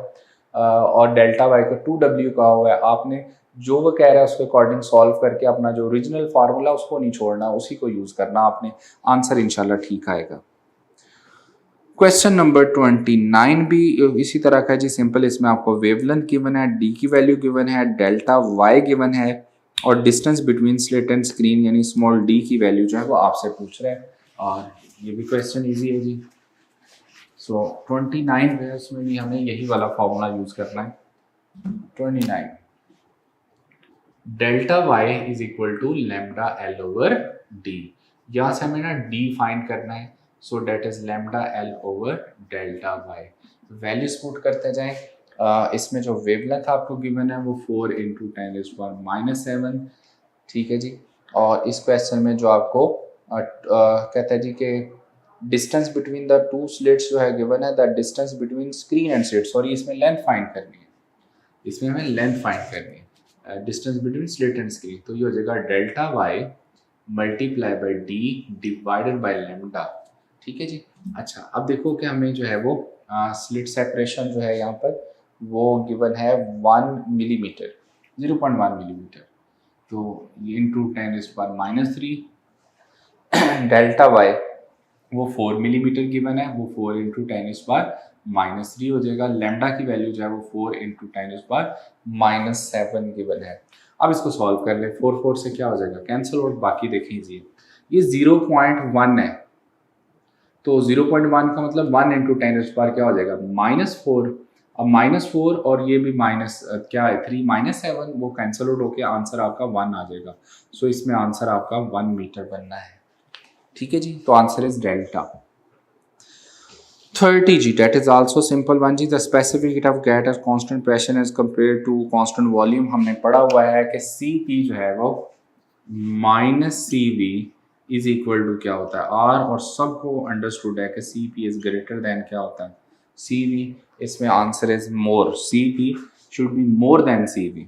और डेल्टा वाई को 2W कहा हुआ है। आपने जो वो कह रहा है उसके अकॉर्डिंग सॉल्व करके अपना जो ओरिजिनल फार्मूला उसको नहीं छोड़ना, उसी को यूज करना, आपने आंसर इंशाल्लाह ठीक आएगा। क्वेश्चन नंबर 29 भी इसी तरह का जी, सिंपल। इसमें आपको वेवलेंथ गिवन है, डी की वैल्यू गिवन है, डेल्टा वाई गिवन है, और distance between slit and screen यानी स्मॉल डी की वैल्यू जो है वो आपसे पूछ रहे हैं, और ये भी क्वेश्चन इजी है जी। सो 29 है, उसमें भी हमें यही वाला फॉर्मूला यूज करना है। 29 delta Y is equal to lambda L over d. यहाँ से हमें ना डी फाइंड करना है, so that is lambda L over delta y. Values put करते जाएं। इसमें जो वेवलेंथ आपको गिवन है वो 4 इंटू 10⁻⁻7, ठीक है जी। और इस क्वेश्चन में जो आपको कहता है जी कि distance between the two slits जो है गिवन है, the distance between screen and slit, sorry इसमें लेंथ फाइंड करनी है, इसमें हमें लेंथ फाइंड करनी है, distance between slit and screen. तो ये हो जाएगा delta y multiply by d divided by lambda, ठीक है जी। अच्छा अब देखो कि हमें जो है वो स्लिट सेपरेशन जो है यहाँ पर वो गिवन है 1 मिलीमीटर, 0.1 मिलीमीटर। तो ये इंटू 10⁻³ डेल्टा वाई वो 4 मिलीमीटर गिवन है, वो 4 इंटू 10⁻³ हो जाएगा। लेमडा की वैल्यू जो है वो 4 इंटू 10⁻⁻7 गिवन है। अब इसको सॉल्व कर ले, 4 4 से क्या हो जाएगा कैंसिल, और बाकी देखिए ये 0.1 है, तो 0.1 का मतलब 1 इंटू 10⁻, क्या हो जाएगा -4। अब -4 और ये भी माइनस क्या है 3 -7, वो कैंसिल आउट होकर आंसर आपका 1 आ जाएगा। सो इसमें आंसर आपका 1 मीटर बनना है, ठीक है जी। तो आंसर इज डेल्टा। 30 जी, that is also simple one जी। the specific heat of gas at constant pressure as compared to constant volume, हमने पढ़ा हुआ है कि Cp जो है वो -Cv इज इक्वल टू क्या होता है R, और सबको अंडरस्टूड है कि Cp इज ग्रेटर देन क्या होता है Cv। इसमें answer is more, Cp should be more than Cv।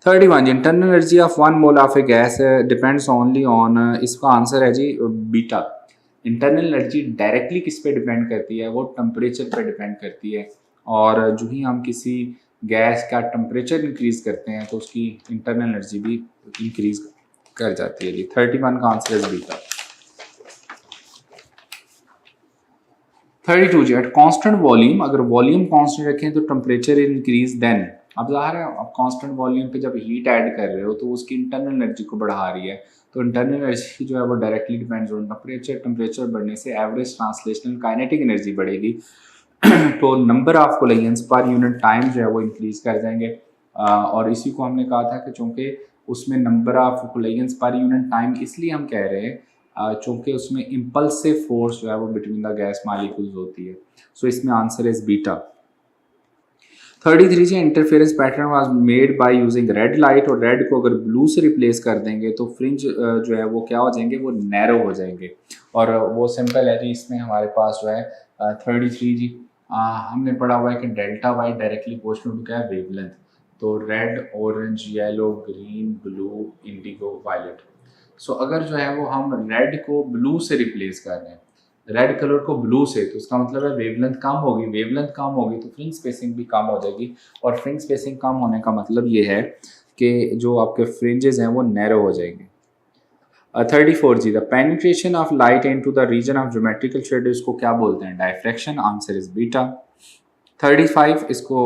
31 internal energy of 1 mole of a gas depends only on, इसका आंसर है जी बीटा। इंटरनल एनर्जी डायरेक्टली किस पे डिपेंड करती है, वो टेम्परेचर पे डिपेंड करती है। और जो ही हम किसी गैस का टेम्परेचर इंक्रीज करते हैं तो उसकी इंटरनल एनर्जी भी इंक्रीज कर जाती है जी। 31 का आंसर है बीटा। 32 जी, एट कांस्टेंट वॉल्यूम, अगर वॉल्यूम कांस्टेंट रखें तो टेम्परेचर इंक्रीज देन। अब ज़ाहिर है आप कांस्टेंट वॉल्यूम पे जब हीट ऐड कर रहे हो तो उसकी इंटरनल एनर्जी को बढ़ा रही है, तो इंटरनल एनर्जी जो है वो directly depends on temperature. Temperature बढ़ने से एवरेज ट्रांसलेशनल काइनेटिक एनर्जी बढ़ेगी तो number of collisions per unit time जो है वो इंक्रीज कर जाएंगे। और इसी को हमने कहा था कि चूँकि उसमें number of collisions per unit time इसलिए हम कह रहे हैं चूँकि उसमें इम्पल्सिव फोर्स जो है वो बिटवीन द गैस मालिक्यूल्स होती है। सो इसमें आंसर इज बीटा। 33 जी, interference pattern was made by using red light, और रेड को अगर ब्लू से रिप्लेस कर देंगे तो फ्रिंज जो है वो क्या हो जाएंगे, वो नैरो हो जाएंगे। और वो सिंपल है जी, इसमें हमारे पास जो है 33 जी हमने पढ़ा हुआ है कि delta y directly proportional to क्या है वेवलेंथ। तो red, orange, yellow, green, blue, indigo, violet. So अगर जो है वो हम रेड को ब्लू से रिप्लेस कर रहे हैं, रेड कलर को ब्लू से, तो इसका मतलब है वेवलेंथ कम होगी। वेवलेंथ कम होगी तो फ्रिंज स्पेसिंग भी कम हो जाएगी, और फ्रिंज स्पेसिंग कम होने का मतलब ये है कि जो आपके फ्रिंजेस हैं वो नैरो हो जाएंगे। 34 जी, the penetration of light into the region of geometrical shade, इसको क्या बोलते हैं, डायफ्रैक्शन। Answer is beta. 35 इसको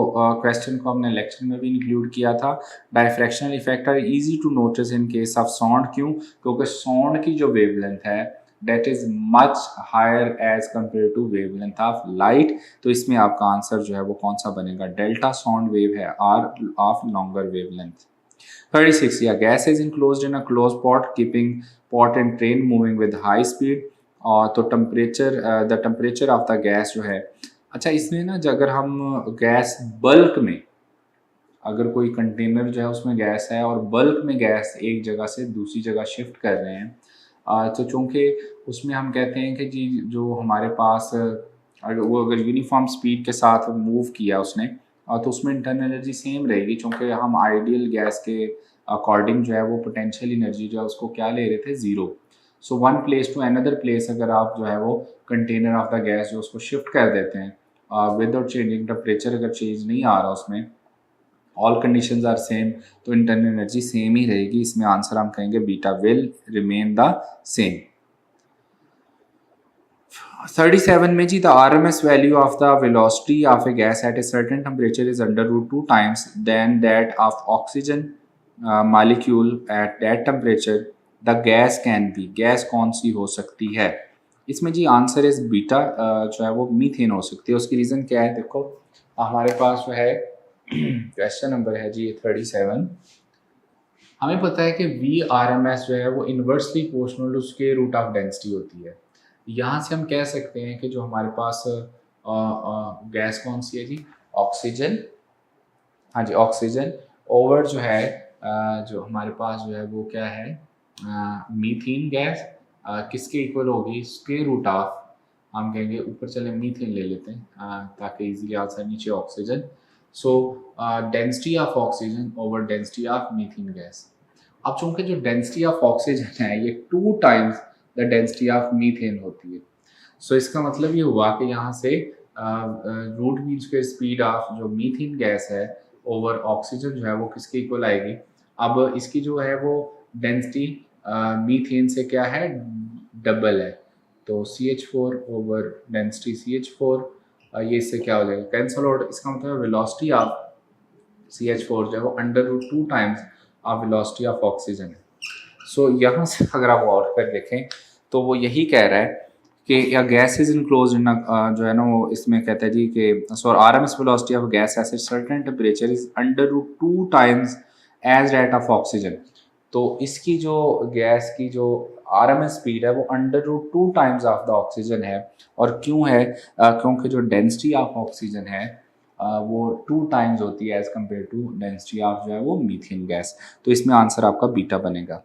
क्वेश्चन को हमने लेक्चर में भी इंक्लूड किया था। Diffractional effect are easy to notice in case of sound, क्यों, क्योंकि साउंड की जो वेवलेंथ है that is much higher as compared to wavelength of light। तो इसमें आपका आंसर जो है वो कौन सा बनेगा, डेल्टा साउंड वेव है, R of longer wavelength। 36 या gas is enclosed in a closed pot keeping pot and train moving with high speed। और तो temperature the temperature of the gas जो है, अच्छा इसमें ना अगर हम गैस बल्क में, अगर कोई कंटेनर जो है उसमें गैस है और बल्क में गैस एक जगह से दूसरी जगह शिफ्ट कर रहे हैं, तो चूँकि उसमें हम कहते हैं कि जी जो हमारे पास अगर वो अगर यूनिफॉर्म स्पीड के साथ मूव किया उसने, तो उसमें इंटरनल एनर्जी सेम रहेगी, चूँकि हम आइडियल गैस के अकॉर्डिंग जो है वो पोटेंशियल एनर्जी जो है उसको क्या ले रहे थे, zero. So one place to another place अगर आप जो है वो कंटेनर ऑफ द गैस जो उसको शिफ्ट कर देते हैं विदाउट चेंजिंग टेम्परेचर, अगर चेंज नहीं आ रहा उसमें, ऑल कंडीशंस आर सेम, तो इंटरनल एनर्जी सेम ही रहेगी। इसमें आंसर हम कहेंगे beta will remain the same. 37 में जी, the RMS value of the velocity of a gas at a certain temperature is √2 times than that of oxygen molecule at that temperature the gas can be, gas कौन सी हो सकती है। इसमें जी answer is beta जो है वो methane हो सकती है। उसकी रीज़न क्या है, देखो हमारे पास जो है क्वेश्चन नंबर है जी 37। हमें पता है कि वी आर एम एस जो है वो inversely proportional to square root of density होती है। यहाँ से हम कह सकते हैं कि जो हमारे पास गैस कौन सी है जी, ऑक्सीजन। हाँ जी, ऑक्सीजन ओवर जो है जो हमारे पास जो है वो क्या है, मीथेन गैस, किसके इक्वल होगी, स्क्वायर रूट ऑफ, हम कहेंगे ऊपर चले मीथेन ले लेते हैं ताकि इजीली आंसर, नीचे oxygen. So density of oxygen over density of methane gas. अब चूंकि जो डेंसिटी ऑफ ऑक्सीजन है ये 2 times the density of methane होती है। सो इसका मतलब ये हुआ कि यहाँ से root mean square speed of जो मीथेन गैस है ओवर ऑक्सीजन जो है वो किसके इक्वल आएगी। अब इसकी जो है वो डेंसिटी मीथेन से क्या है, डबल है। तो CH4 ओवर डेंसिटी CH4, ये इससे क्या हो जाएगा, कैंसल आउट। इसका मतलब वेलोसिटी ऑफ CH4 जो है वो under root 2 times of velocity of oxygen है। सो यहाँ से अगर आप और कर देखें तो वो यही कह रहा है कि या गैस इज इनक्लोज इन, जो है ना वो इसमें कहता है जी कि so RMS velocity of gas at certain temperature is under root 2 times as rate of oxygen. तो इसकी जो गैस की जो RMS स्पीड है वो under root 2 times of the oxygen है। और क्यों है, क्योंकि जो डेंसिटी ऑफ ऑक्सीजन है वो 2 टाइम्स होती है as compare to density of जो है वो मीथेन गैस। तो इसमें आंसर आपका बीटा बनेगा।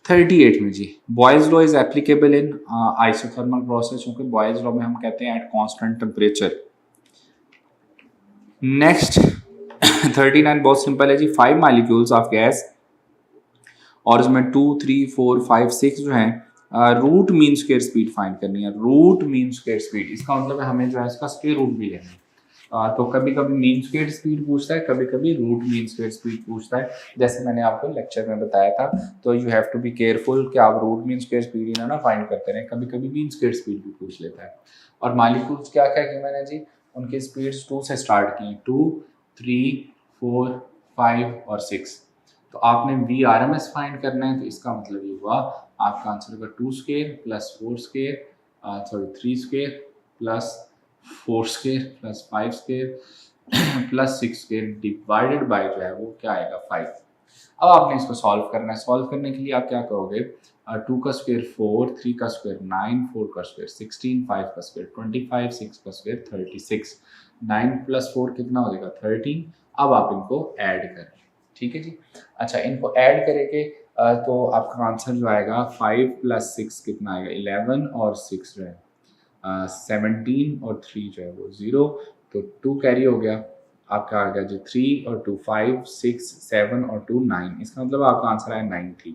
38 में जी, Boyle's law is applicable in isothermal process, क्योंकि बॉयज लॉ में हम कहते हैं एट कांस्टेंट टेम्परेचर। नेक्स्ट 39 बहुत सिंपल है जी, 5 मॉलिक्यूल्स ऑफ गैस और इसमें 2 3 4 5 6 जो है root mean square speed find करनी है। रूट मीन स्क्वायर स्पीड इसका मतलब है हमें जो है इसका स्क्वायर रूट भी लेना है। तो कभी कभी मीन स्क्वायर स्पीड पूछता है, कभी कभी रूट मीन स्क्वायर स्पीड पूछता है, जैसे मैंने आपको लेक्चर में बताया था। तो you have to be careful कि आप रूट मीन स्क्वायर स्पीड ही ना फाइंड करते रहें, कभी कभी मीन स्क्वायर स्पीड भी पूछ लेता है। और मॉलिक्यूल्स क्या क्या कि मैंने जी उनकी स्पीड्स 2 से स्टार्ट की, 2 3 4 5 और 6। तो आपने VRMS फाइंड करना है, तो इसका मतलब ये हुआ आपका आंसर होगा 2 square plus 4 square, sorry 3 square plus 4 square plus 5 square plus 6 square divided by जो है वो क्या आएगा 5। अब आपने इसको सॉल्व करना है। सॉल्व करने के लिए आप क्या करोगे, 2 का स्क्वायर 4, 3 का स्क्वायर 9, 4 का स्क्वायर 16, 5 का स्क्वायर 25, 6 का स्क्वायर 36, 9 प्लस 4 कितना हो जाएगा 13। अब आप इनको ऐड करें, ठीक है जी। अच्छा, इनको ऐड करेंगे तो आपका आंसर जो आएगा 5 प्लस 6 कितना आएगा 11 और 6 जो है 17 और 3 जो है वो 0, तो 2 कैरी हो गया। आपका आ गया जी 3 और 2 5 6 7 और 2 9, इसका मतलब आपका आंसर आया 90।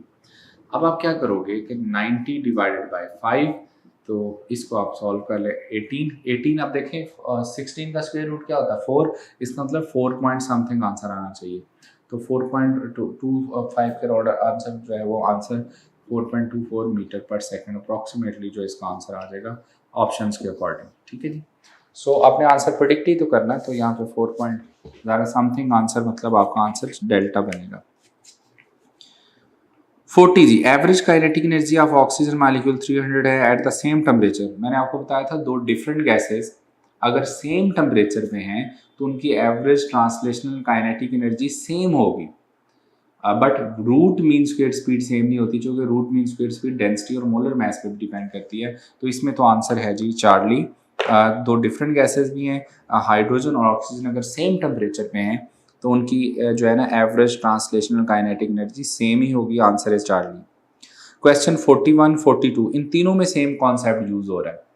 अब आप क्या करोगे कि 90 डिवाइडेड बाय 5, तो इसको आप सॉल्व कर ले। 18 आप देखें 16 का स्क्वायर रूट क्या होता है 4, इसका मतलब 4 पॉइंट समथिंग आंसर आना चाहिए। तो 4.25 के ऑर्डर आंसर जो है वो आंसर 4.24 मीटर पर सेकंड अप्रॉक्सीमेटली जो इसका आंसर आ जाएगा ऑप्शंस के अकॉर्डिंग, ठीक है जी। सो आपने आंसर प्रेडिक्ट ही तो करना है, तो यहाँ पे 4 पॉइंट समथिंग आंसर मतलब आपका आंसर डेल्टा बनेगा। 40 जी, average kinetic energy of oxygen molecule 300 है एट द सेम टेम्परेचर। मैंने आपको बताया था दो डिफरेंट गैसेस अगर सेम टेम्परेचर में हैं तो उनकी average translational kinetic energy same होगी, but root mean square speed same नहीं होती, क्योंकि root mean square speed density और मोलर मास पे भी डिपेंड करती है। तो इसमें तो आंसर है जी चार्ली। दो डिफरेंट गैसेस भी हैं, हाइड्रोजन और ऑक्सीजन अगर सेम टेम्परेचर पे हैं तो उनकी जो है ना average translational kinetic energy same ही होगी। आंसर है चार्ली। क्वेश्चन 41 42 इन तीनों में सेम कॉन्सेप्ट यूज हो रहा है।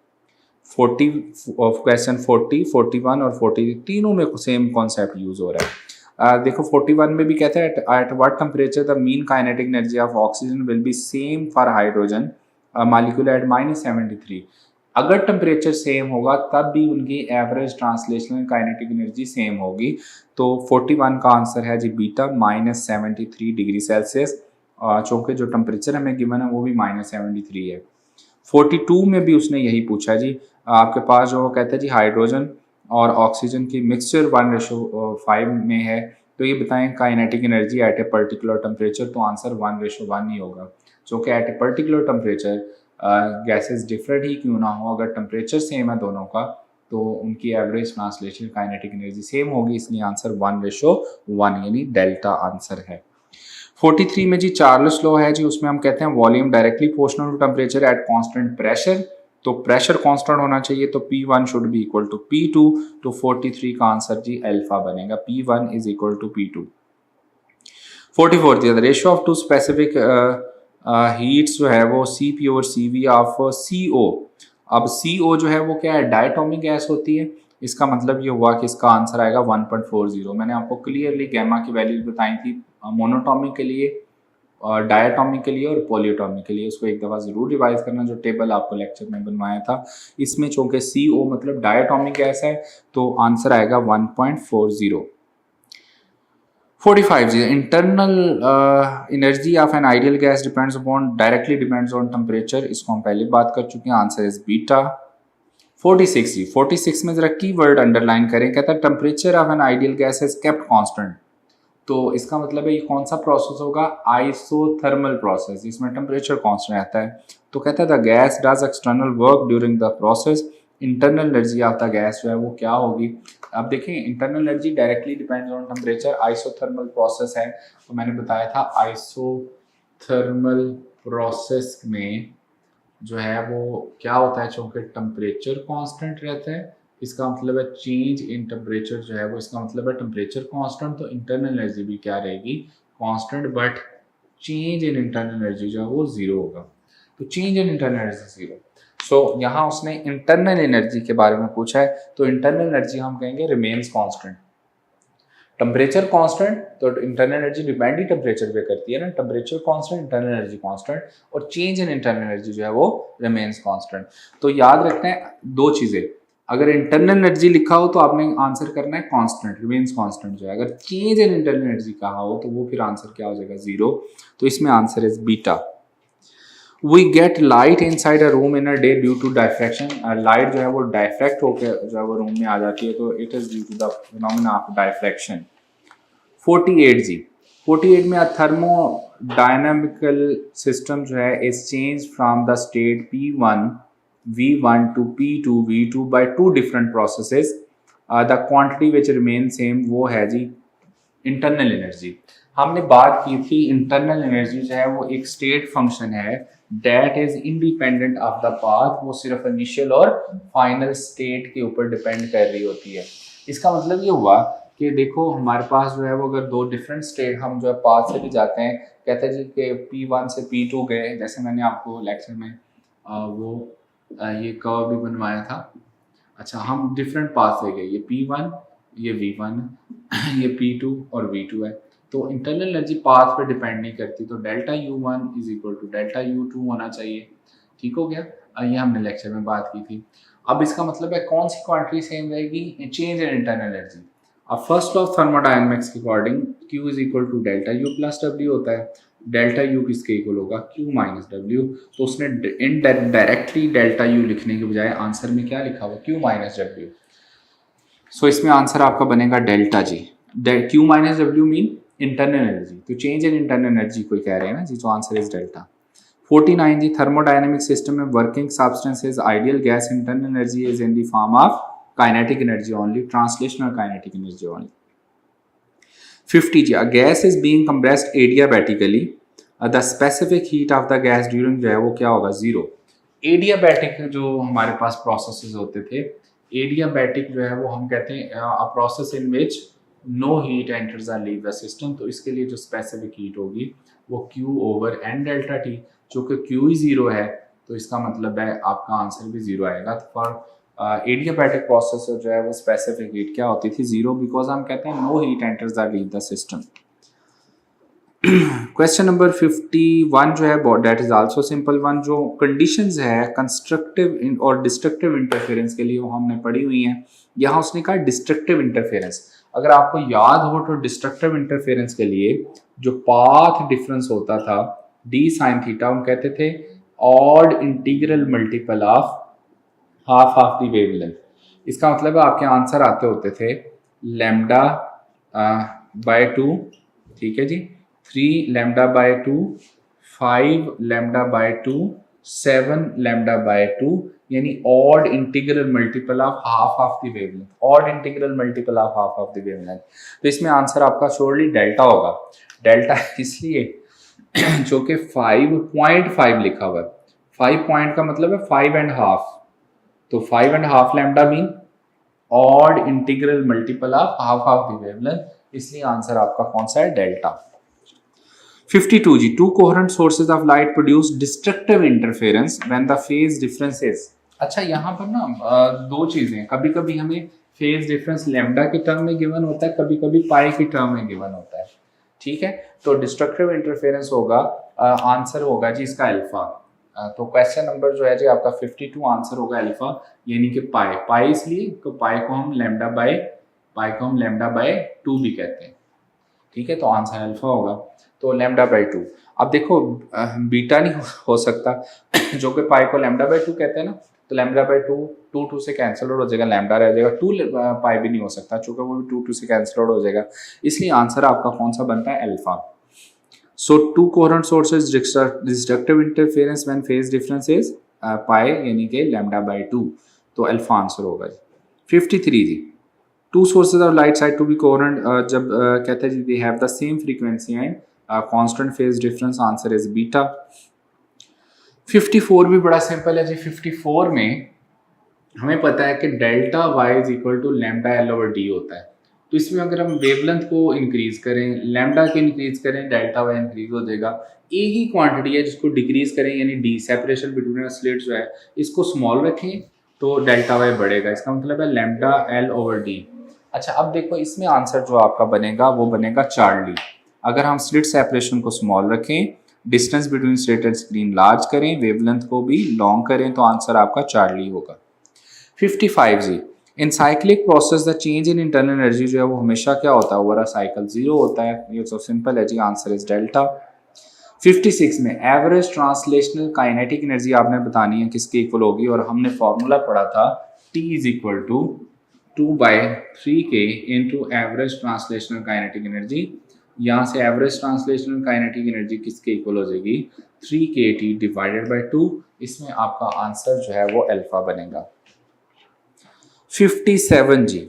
40 क्वेश्चन 40 41 और 40 तीनों में सेम कॉन्सेप्ट यूज हो रहा है। देखो 41 में भी कहते हैं at what temperature the mean kinetic energy of oxygen will be same for hydrogen molecule eight -73। अगर टेम्परेचर सेम होगा तब भी उनकी average translational kinetic energy same होगी। तो 41 का आंसर है जी बीटा -73 डिग्री सेल्सियस, चूँकि जो टेम्परेचर हमें गिवन है वो भी -73 है। 42 में भी उसने यही पूछा जी, आपके पास जो कहते हैं जी हाइड्रोजन और ऑक्सीजन की मिक्सचर 1:5 में है, तो ये बताएं kinetic energy at a particular temperature, तो आंसर 1:1 ही होगा। जो कि at a particular temperature gases different ही क्यों ना हो, अगर टेम्परेचर सेम है दोनों का तो उनकी average translational kinetic energy same होगी, इसलिए आंसर 1:1 यानी डेल्टा आंसर है। 43 में जी चार्ल्स लॉ है जी, उसमें हम कहते हैं volume directly proportional to temperature at constant pressure, तो प्रेशर कांस्टेंट होना चाहिए, तो P1 should be equal to P2, तो 43 का आंसर जी अल्फा बनेगा, P1 is equal to P2। 44 the ratio of two specific heats जो है वो Cp और Cv ऑफ CO। अब CO जो है वो क्या है, डायटोमिक गैस होती है, इसका मतलब ये हुआ कि इसका आंसर आएगा 1.40। मैंने आपको क्लियरली गैमा की वैल्यूज बताई थी मोनोटॉमिक के लिए, डायटोमिक के लिए और पॉलीएटॉमिक के लिए, उसको एक दफ़ा ज़रूर रिवाइज करना जो टेबल आपको लेक्चर में बनवाया था। इसमें चूंकि CO मतलब डायटोमिक गैस है तो आंसर आएगा 1.40। 45 जी internal energy of an ideal gas depends upon directly depends on temperature, इसको हम पहले बात कर चुके हैं, आंसर इज बीटा। 46 जी 46 में जरा की वर्ड अंडरलाइन करें, कहता है temperature of an ideal gas is kept constant, तो इसका मतलब है ये कौन सा प्रोसेस होगा, आइसोथर्मल प्रोसेस, इसमें टेम्परेचर कांस्टेंट रहता है। तो कहता है the gas does external work during the process, internal energy of the gas जो है वो क्या होगी। अब देखें internal energy directly depends on temperature, isothermal process है, तो मैंने बताया था आइसोथर्मल प्रोसेस में जो है वो क्या होता है, चूंकि टेम्परेचर कांस्टेंट रहता है, इसका मतलब है चेंज इन टेम्परेचर जो है वो, इसका मतलब है टेम्परेचर कांस्टेंट, तो इंटरनल एनर्जी भी क्या रहेगी, constant, but change in internal energy जो है वो जीरो होगा, तो change in internal energy zero. So यहाँ उसने इंटरनल एनर्जी के बारे में पूछा है, तो इंटरनल एनर्जी हम कहेंगे रिमेन्स कांस्टेंट, टेम्परेचर कांस्टेंट, तो इंटरनल एनर्जी डिपेंड ही टेम्परेचर पे करती है ना, temperature constant, internal energy constant, और चेंज इन इंटरनल एनर्जी जो है वो रिमेन्स कांस्टेंट। तो याद रखना है दो चीजें, अगर इंटरनल एनर्जी लिखा हो तो आपने आंसर करना है कांस्टेंट, रिमेन्स कांस्टेंट जो है, अगर चेंज इन इंटरनल एनर्जी कहा हो तो वो फिर आंसर क्या हो जाएगा, जीरो, तो इसमें answer is beta. We get light inside a room in a day due to diffraction, light जो है वो डायफ्रैक्ट होकर जो है वो रूम में आ जाती है, तो it is due to the phenomena of diffraction. 48 जी 48 में थर्मोडायनामिकल सिस्टम जो है is change from the state P1 V1 to P2 V2 by two different processes, the quantity which remain same वो है जी इंटरनल एनर्जी। हमने बात की थी इंटरनल एनर्जी जो है वो एक स्टेट फंक्शन है that is independent of the path, वो सिर्फ इनिशियल और फाइनल स्टेट के ऊपर डिपेंड कर रही होती है। इसका मतलब ये हुआ कि देखो हमारे पास जो है वो अगर दो डिफरेंट स्टेट हम जो है पाथ से भी जाते हैं, कहते हैं जी कि P1 से P2 गए, जैसे मैंने आपको लेक्चर में ये कर्व भी बनवाया था। अच्छा हम डिफरेंट पाथ से गए, ये P1 ये V1 ये P2 और V2 है, तो इंटरनल एनर्जी पाथ पे डिपेंड नहीं करती, तो delta U1 is equal to delta U2 होना चाहिए। ठीक हो गया, ये हमने लेक्चर में बात की थी। अब इसका मतलब है कौन सी क्वांटिटी सेम रहेगी, चेंज इन इंटरनल एनर्जी। अब फर्स्ट लॉ ऑफ थर्मोडायनेमिक्स के according Q is equal to delta U plus W होता है, डेल्टा U किसके इक्वल होगा, Q माइनस W, तो उसने डायरेक्टली डेल्टा U लिखने के बजाय आंसर में क्या लिखा हुआ, Q माइनस W। सो इसमें आंसर आपका बनेगा डेल्टा जी, Q minus W mean internal energy, तो चेंज इन इंटरनल एनर्जी कोई कह रहे हैं ना जी, तो आंसर इज डेल्टा। 49 जी थर्मोडायनेमिक सिस्टम में working substances ideal gas internal energy is in the form of kinetic energy only, translational kinetic energy only. 50 जी a gas is being compressed adiabatically, the specific heat of the gas during जो है वो क्या होगा, zero. Adiabatic जो हमारे पास processes होते थे, एडियाबैटिक जो है वो हम कहते हैं a process in which no heat enters और लीव द सिस्टम, तो इसके लिए जो स्पेसिफिक हीट होगी वो Q over N delta T, जो कि Q ही जीरो है, तो इसका मतलब है आपका आंसर भी जीरो आएगा। तो फॉर एडियाबैटिक प्रोसेस जो है वो स्पेसिफिक हीट क्या होती थी, जीरो, बिकॉज हम कहते हैं no heat enters the leave the system. Question number 51 जो है that is also simple one, जो कंडीशंस है कंस्ट्रक्टिव और डिस्ट्रक्टिव इंटरफेरेंस के लिए वो हमने पढ़ी हुई हैं। यहाँ उसने कहा डिस्ट्रक्टिव इंटरफेरेंस, अगर आपको याद हो तो डिस्ट्रक्टिव इंटरफेरेंस के लिए जो पाथ डिफरेंस होता था d sin थीटा, हम कहते थे odd integral multiple of half of the wavelength. इसका मतलब है आपके आंसर आते होते थे लैम्डा बाय 2, ठीक है जी, 3 lambda by 2, 5 lambda by 2, 7 lambda by 2, यानी odd integral multiple of half the wavelength, odd integral multiple of half the wavelength. तो इसमें आंसर आपका श्योरली डेल्टा होगा। डेल्टा इसलिए जो कि 5.5 लिखा हुआ है, 5 पॉइंट का मतलब है 5.5, तो 5.5 lambda mean odd integral multiple of half the wavelength, इसलिए आंसर आपका कौन सा है, डेल्टा। 52 जी, two coherent sources of light produce destructive interference when the phase difference is. अच्छा यहाँ पर ना दो चीजें, कभी कभी हमें फेज डिफरेंस लैम्डा के टर्म में गिवन होता है, कभी कभी पाई के टर्म में गिवन होता है, ठीक है। तो डिस्ट्रक्टिव इंटरफेरेंस होगा, आंसर होगा जी इसका अल्फा। तो क्वेश्चन नंबर जो है जी आपका 52 आंसर होगा अल्फा, यानी कि पाई। पाई इसलिए तो पाई को हम लैम्डा बाय 2 भी कहते हैं, ठीक है। तो आंसर अल्फा होगा, तो लैम्डा बाय 2। अब देखो बीटा नहीं हो सकता जो कि पाई को लैम्डा बाय 2 कहते हैं ना, तो लैम्डा बाय 2 से कैंसिल आउट हो जाएगा, लैम्डा रह जाएगा, 2 पाई भी नहीं हो सकता चूंकि वो भी 2 से कैंसिल आउट हो जाएगा, इसलिए आंसर आपका कौन सा बनता है, alpha. So two coherent sources destructive interference when phase difference is pi, यानी कि लैम्डा बाय 2, तो अल्फा आंसर होगा जी। 53 जी, two sources of light said to be coherent, जब कहते हैं जी they have the same frequency and constant phase difference, answer is beta. 54 भी बड़ा सिंपल है जी। 54 में हमें पता है कि delta Y is equal to lambda L over D होता है, तो इसमें अगर हम वेवलेंथ को इंक्रीज करें, लैम्डा को इंक्रीज करें, डेल्टा वाई इंक्रीज हो जाएगा। एक ही क्वांटिटी है जिसको डिक्रीज करें, यानी डी सेपरेशन बिटवीन स्लिट जो है इसको स्मॉल रखें तो डेल्टा वाई बढ़ेगा, इसका मतलब है लैम्डा एल ओवर डी। अच्छा अब देखो इसमें आंसर जो आपका बनेगा वो बनेगा चार्ली। अगर हम स्लिट सेपरेशन को स्मॉल रखें, distance between slit and screen large करें, वेवलेंथ को भी लॉन्ग करें, तो आंसर आपका चार्ली होगा। 55 जी, in cyclic process the change in internal energy जो है वो हमेशा क्या होता है, ओवर अ साइकिल जीरो होता है, ये तो सिंपल है जी, आंसर इज डेल्टा। 56 में एवरेज ट्रांसलेशनल काइनेटिक एनर्जी आपने बतानी है किसके इक्वल होगी, और हमने फॉर्मूला पढ़ा था T is equal to 2/3K into average translational kinetic energy. यहाँ से एवरेज ट्रांसलेशनल काइनेटिक एनर्जी किसके इक्वल हो जाएगी, 3KT डिवाइडेड बाई 2, इसमें आपका आंसर जो है वो अल्फा बनेगा। 57 जी,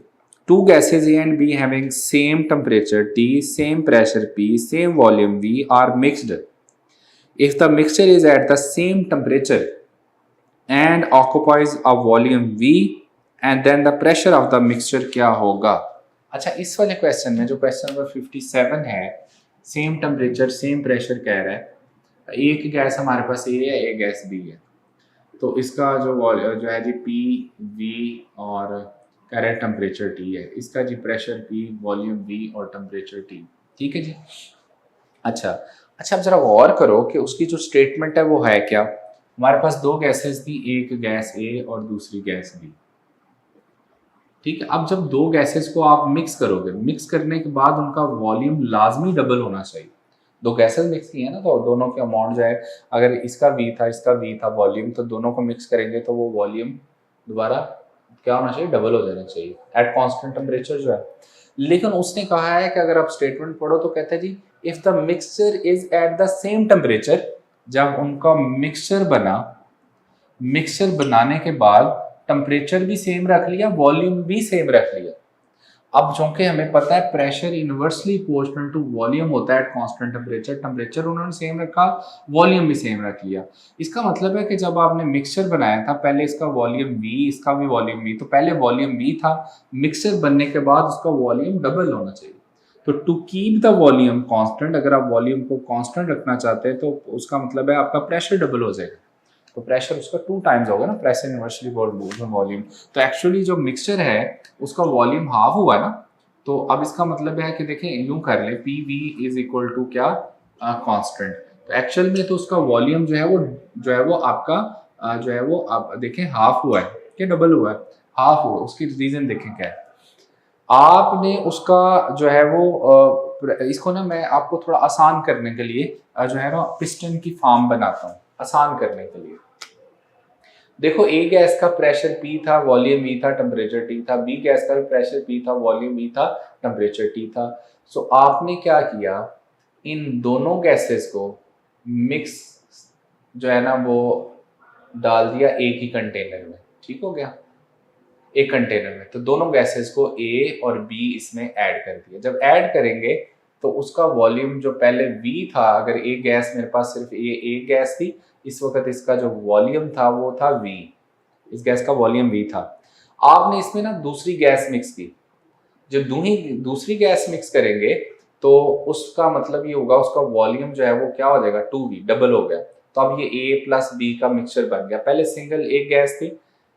two gases A and B having same temperature T, same pressure P, same volume V are mixed. If the mixture is at the same temperature and occupies a volume V, and then the pressure of the mixture क्या होगा। अच्छा इस वाले question में जो question number 57 है, same temperature same pressure कह रहा है, एक गैस हमारे पास A है, एक गैस B है, तो इसका जो है जी पी वी और कह रहे टेम्परेचर टी है, इसका जी प्रेशर पी, वॉल्यूम वी और टेम्परेचर टी, ठीक है जी। अच्छा अब जरा गौर करो कि उसकी जो स्टेटमेंट है वो है क्या। हमारे पास दो गैसेस थी, एक गैस ए और दूसरी गैस बी, ठीक है। अब जब दो गैसेस को आप मिक्स करोगे, मिक्स करने के बाद उनका वॉल्यूम लाजमी डबल होना चाहिए। दो गैसेस मिक्स की है ना, तो दोनों के अमाउंट जो है, अगर इसका V था वॉल्यूम, तो दोनों को मिक्स करेंगे तो वो वॉल्यूम दोबारा क्या होना चाहिए, डबल हो जाना चाहिए एट कांस्टेंट टेम्परेचर जो है। लेकिन उसने कहा है कि अगर आप स्टेटमेंट पढ़ो तो कहता है जी if the mixture is at the same temperature, जब उनका मिक्सचर बना, मिक्सचर बनाने के बाद टेम्परेचर भी सेम रख लिया, वॉल्यूम भी सेम रख लिया। अब चूंकि हमें पता है pressure inversely proportional to volume होता है एट कांस्टेंट टेम्परेचर, टेम्परेचर उन्होंने सेम रखा, वॉल्यूम भी सेम रख लिया। इसका मतलब है कि जब आपने मिक्सचर बनाया था, पहले इसका वॉल्यूम V, इसका भी वॉल्यूम V, तो पहले वॉल्यूम V था, मिक्सचर बनने के बाद उसका वॉल्यूम डबल होना चाहिए। तो to keep the volume constant, अगर आप वॉल्यूम को कांस्टेंट रखना चाहते हैं तो उसका मतलब है आपका प्रेशर डबल हो जाएगा, तो प्रेशर उसका 2 टाइम्स होगा ना, प्रेशर इनवर्सली वॉल्यूम। तो एक्चुअली जो मिक्सचर है उसका वॉल्यूम हाफ हुआ ना, तो अब इसका मतलब है कि देखें यूं कर ले P V is equal to क्या, कांस्टेंट। तो एक्चुअल में तो उसका वॉल्यूम जो है वो आपका जो है वो आप देखें हाफ हुआ है कि डबल हुआ है, हाफ हुआ। उसकी रीजन देखें क्या है, आपने उसका जो है वो इसको ना मैं आपको थोड़ा आसान करने के लिए जो है ना पिस्टन की फॉर्म बनाता हूँ, आसान करने के लिए। देखो ए गैस का प्रेशर P था, वॉल्यूम V था, टेम्परेचर T था, B गैस का भी प्रेशर P था, वॉल्यूम V था, टेम्परेचर T था। सो आपने क्या किया, इन दोनों गैसेस को मिक्स जो है ना वो डाल दिया एक ही कंटेनर में, ठीक हो गया, एक कंटेनर में। तो दोनों गैसेस को ए और बी इसमें ऐड कर दिया। जब ऐड करेंगे तो उसका वॉल्यूम जो पहले वी था, अगर एक गैस मेरे पास सिर्फ ये एक गैस थी, इस वक्त इसका जो वॉल्यूम था वो था वी, इस गैस का वॉल्यूम वी था। आपने इसमें ना दूसरी गैस मिक्स की, जब दूसरी गैस मिक्स करेंगे तो उसका मतलब ये होगा उसका वॉल्यूम जो है वो क्या हो जाएगा, 2v, डबल हो गया। तो अब ये a प्लस बी का मिक्सचर बन गया। पहले सिंगल एक गैस थी,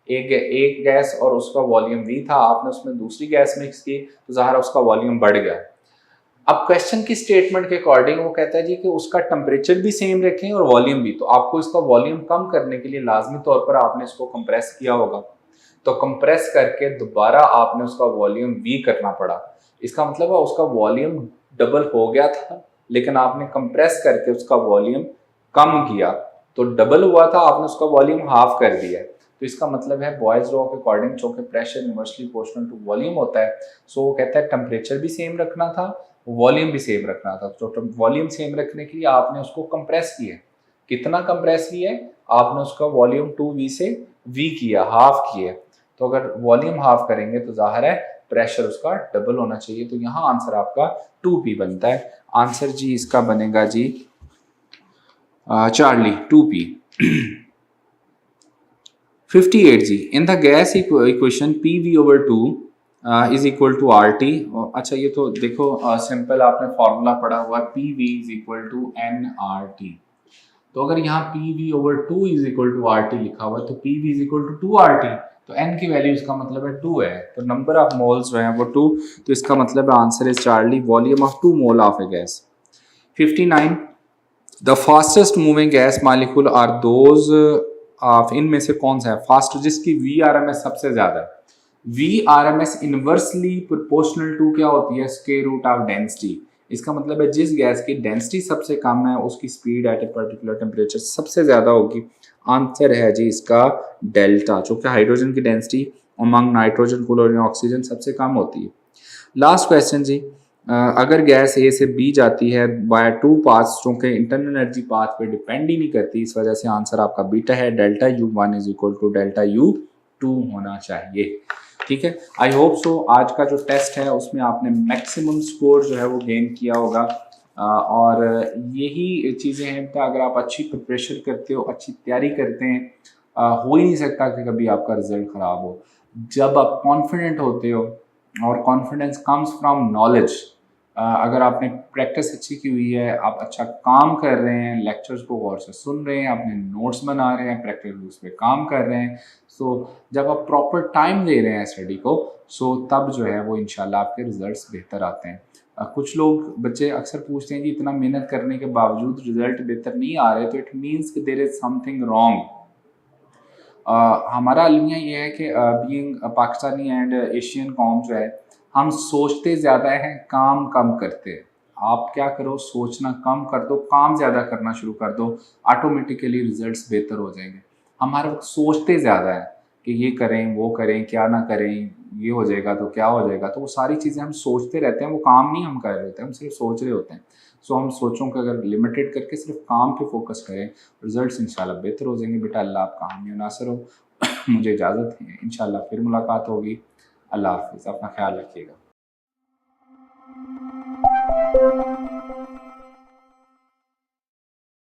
एक गैस और उसका वॉल्यूम v था, आपने उसमें दूसरी गैस मिक्स की तो ज़ाहिर उसका वॉल्यूम बढ़ गया। अब क्वेश्चन की स्टेटमेंट के अकॉर्डिंग वो कहता है जी कि उसका टेम्परेचर भी सेम रखें और वॉल्यूम भी। तो आपको इसका वॉल्यूम कम करने के लिए लाजमी तौर पर आपने इसको कंप्रेस किया होगा, तो कंप्रेस करके दोबारा आपने उसका वॉल्यूम वी करना पड़ा। इसका मतलब है उसका वॉल्यूम डबल हो गया था, लेकिन आपने कंप्रेस करके उसका वॉल्यूम कम किया, तो डबल हुआ था, आपने उसका वॉल्यूम हाफ कर दिया। तो इसका मतलब है बॉयज लॉ के अकॉर्डिंग चूंकि pressure inversely proportional to volume होता है, सो वो कहता है टेम्परेचर भी सेम रखना था, वॉल्यूम भी सेम रखना था। तो वॉल्यूम सेम रखने के लिए आपने उसको कंप्रेस किया। कितना कंप्रेस किया है आपने, उसका वॉल्यूम 2v से v किया, हाफ किया। तो अगर वॉल्यूम हाफ करेंगे तो जाहिर है प्रेशर उसका डबल होना चाहिए। तो यहाँ आंसर आपका 2p बनता है। आंसर जी इसका बनेगा जी चार्ली 2p। 58 जी, in the gas equation PV over 2 is equal to RT। अच्छा ये तो देखो सिंपल आपने फॉर्मूला पढ़ा हुआ है, PV is equal to nRT। तो अगर यहाँ PV over 2 is equal to RT लिखा हुआ है तो PV is equal to 2RT, तो n की वैल्यू इसका मतलब है 2 है, तो नंबर ऑफ मोल्स जो है वो 2, तो इसका मतलब है answer is Charlie, volume of 2 mole of a gas. 59, the fastest moving gas molecule are those of, इनमें से कौन सा है फास्ट जिसकी VRMS सबसे ज्यादा है। VRMS इनवर्सली प्रोपोर्शनल टू क्या होती है, स्क्वायर रूट ऑफ डेंसिटी। इसका मतलब है जिस गैस की डेंसिटी सबसे कम है उसकी speed at a particular temperature सबसे ज्यादा होगी। आंसर है जी इसका डेल्टा, जो कि हाइड्रोजन की density among nitrogen, chlorine, oxygen सबसे कम होती है। लास्ट क्वेश्चन जी, अगर गैस ए से बी जाती है बाय 2 पाथ्स, चूंकि इंटरनल एनर्जी पाथ पे डिपेंड ही नहीं करती, इस वजह से आंसर आपका बीटा है, delta U1 is equal to delta U2 होना चाहिए। ठीक है, आई होप सो आज का जो टेस्ट है उसमें आपने मैक्सिमम स्कोर जो है वो गेन किया होगा। और यही चीज़ें हैं कि अगर आप अच्छी प्रिपरेशन करते हो, अच्छी तैयारी करते हैं, हो ही नहीं सकता कि कभी आपका रिजल्ट ख़राब हो। जब आप कॉन्फिडेंट होते हो, और कॉन्फिडेंस कम्स फ्रॉम नॉलेज, अगर आपने प्रैक्टिस अच्छी की हुई है, आप अच्छा काम कर रहे हैं, लेक्चर्स को गौर से सुन रहे हैं, अपने नोट्स बना रहे हैं, प्रैक्टिकल उस पर काम कर रहे हैं, सो जब आप प्रॉपर टाइम दे रहे हैं स्टडी को, सो तब जो है वो इंशाल्लाह आपके रिजल्ट्स बेहतर आते हैं। कुछ लोग बच्चे अक्सर पूछते हैं कि इतना मेहनत करने के बावजूद रिजल्ट बेहतर नहीं आ रहे, तो इट मीन्स कि देयर इज समथिंग रॉन्ग। हमारा अलमिया ये है कि बीइंग पाकिस्तानी एंड एशियन कौम जो है, हम सोचते ज़्यादा हैं, काम कम करते हैं। आप क्या करो, सोचना कम कर दो, काम ज़्यादा करना शुरू कर दो, ऑटोमेटिकली रिजल्ट्स बेहतर हो जाएंगे। हमारे वक्त सोचते ज़्यादा है कि ये करें, वो करें, क्या ना करें, ये हो जाएगा तो क्या हो जाएगा, तो वो सारी चीज़ें हम सोचते रहते हैं, वो काम नहीं हम कर रहे होते हैं, हम सिर्फ सोच रहे होते हैं। सो हम सोचों को अगर लिमिटेड करके सिर्फ काम पे फोकस करें, रिजल्ट्स इंशाल्लाह बेहतर हो जाएंगे। बेटा अल्लाह आपका हामी नासर हो। मुझे इजाज़त है, इंशाल्लाह फिर मुलाकात होगी। अल्लाह हाफिज़, अपना ख्याल रखिएगा।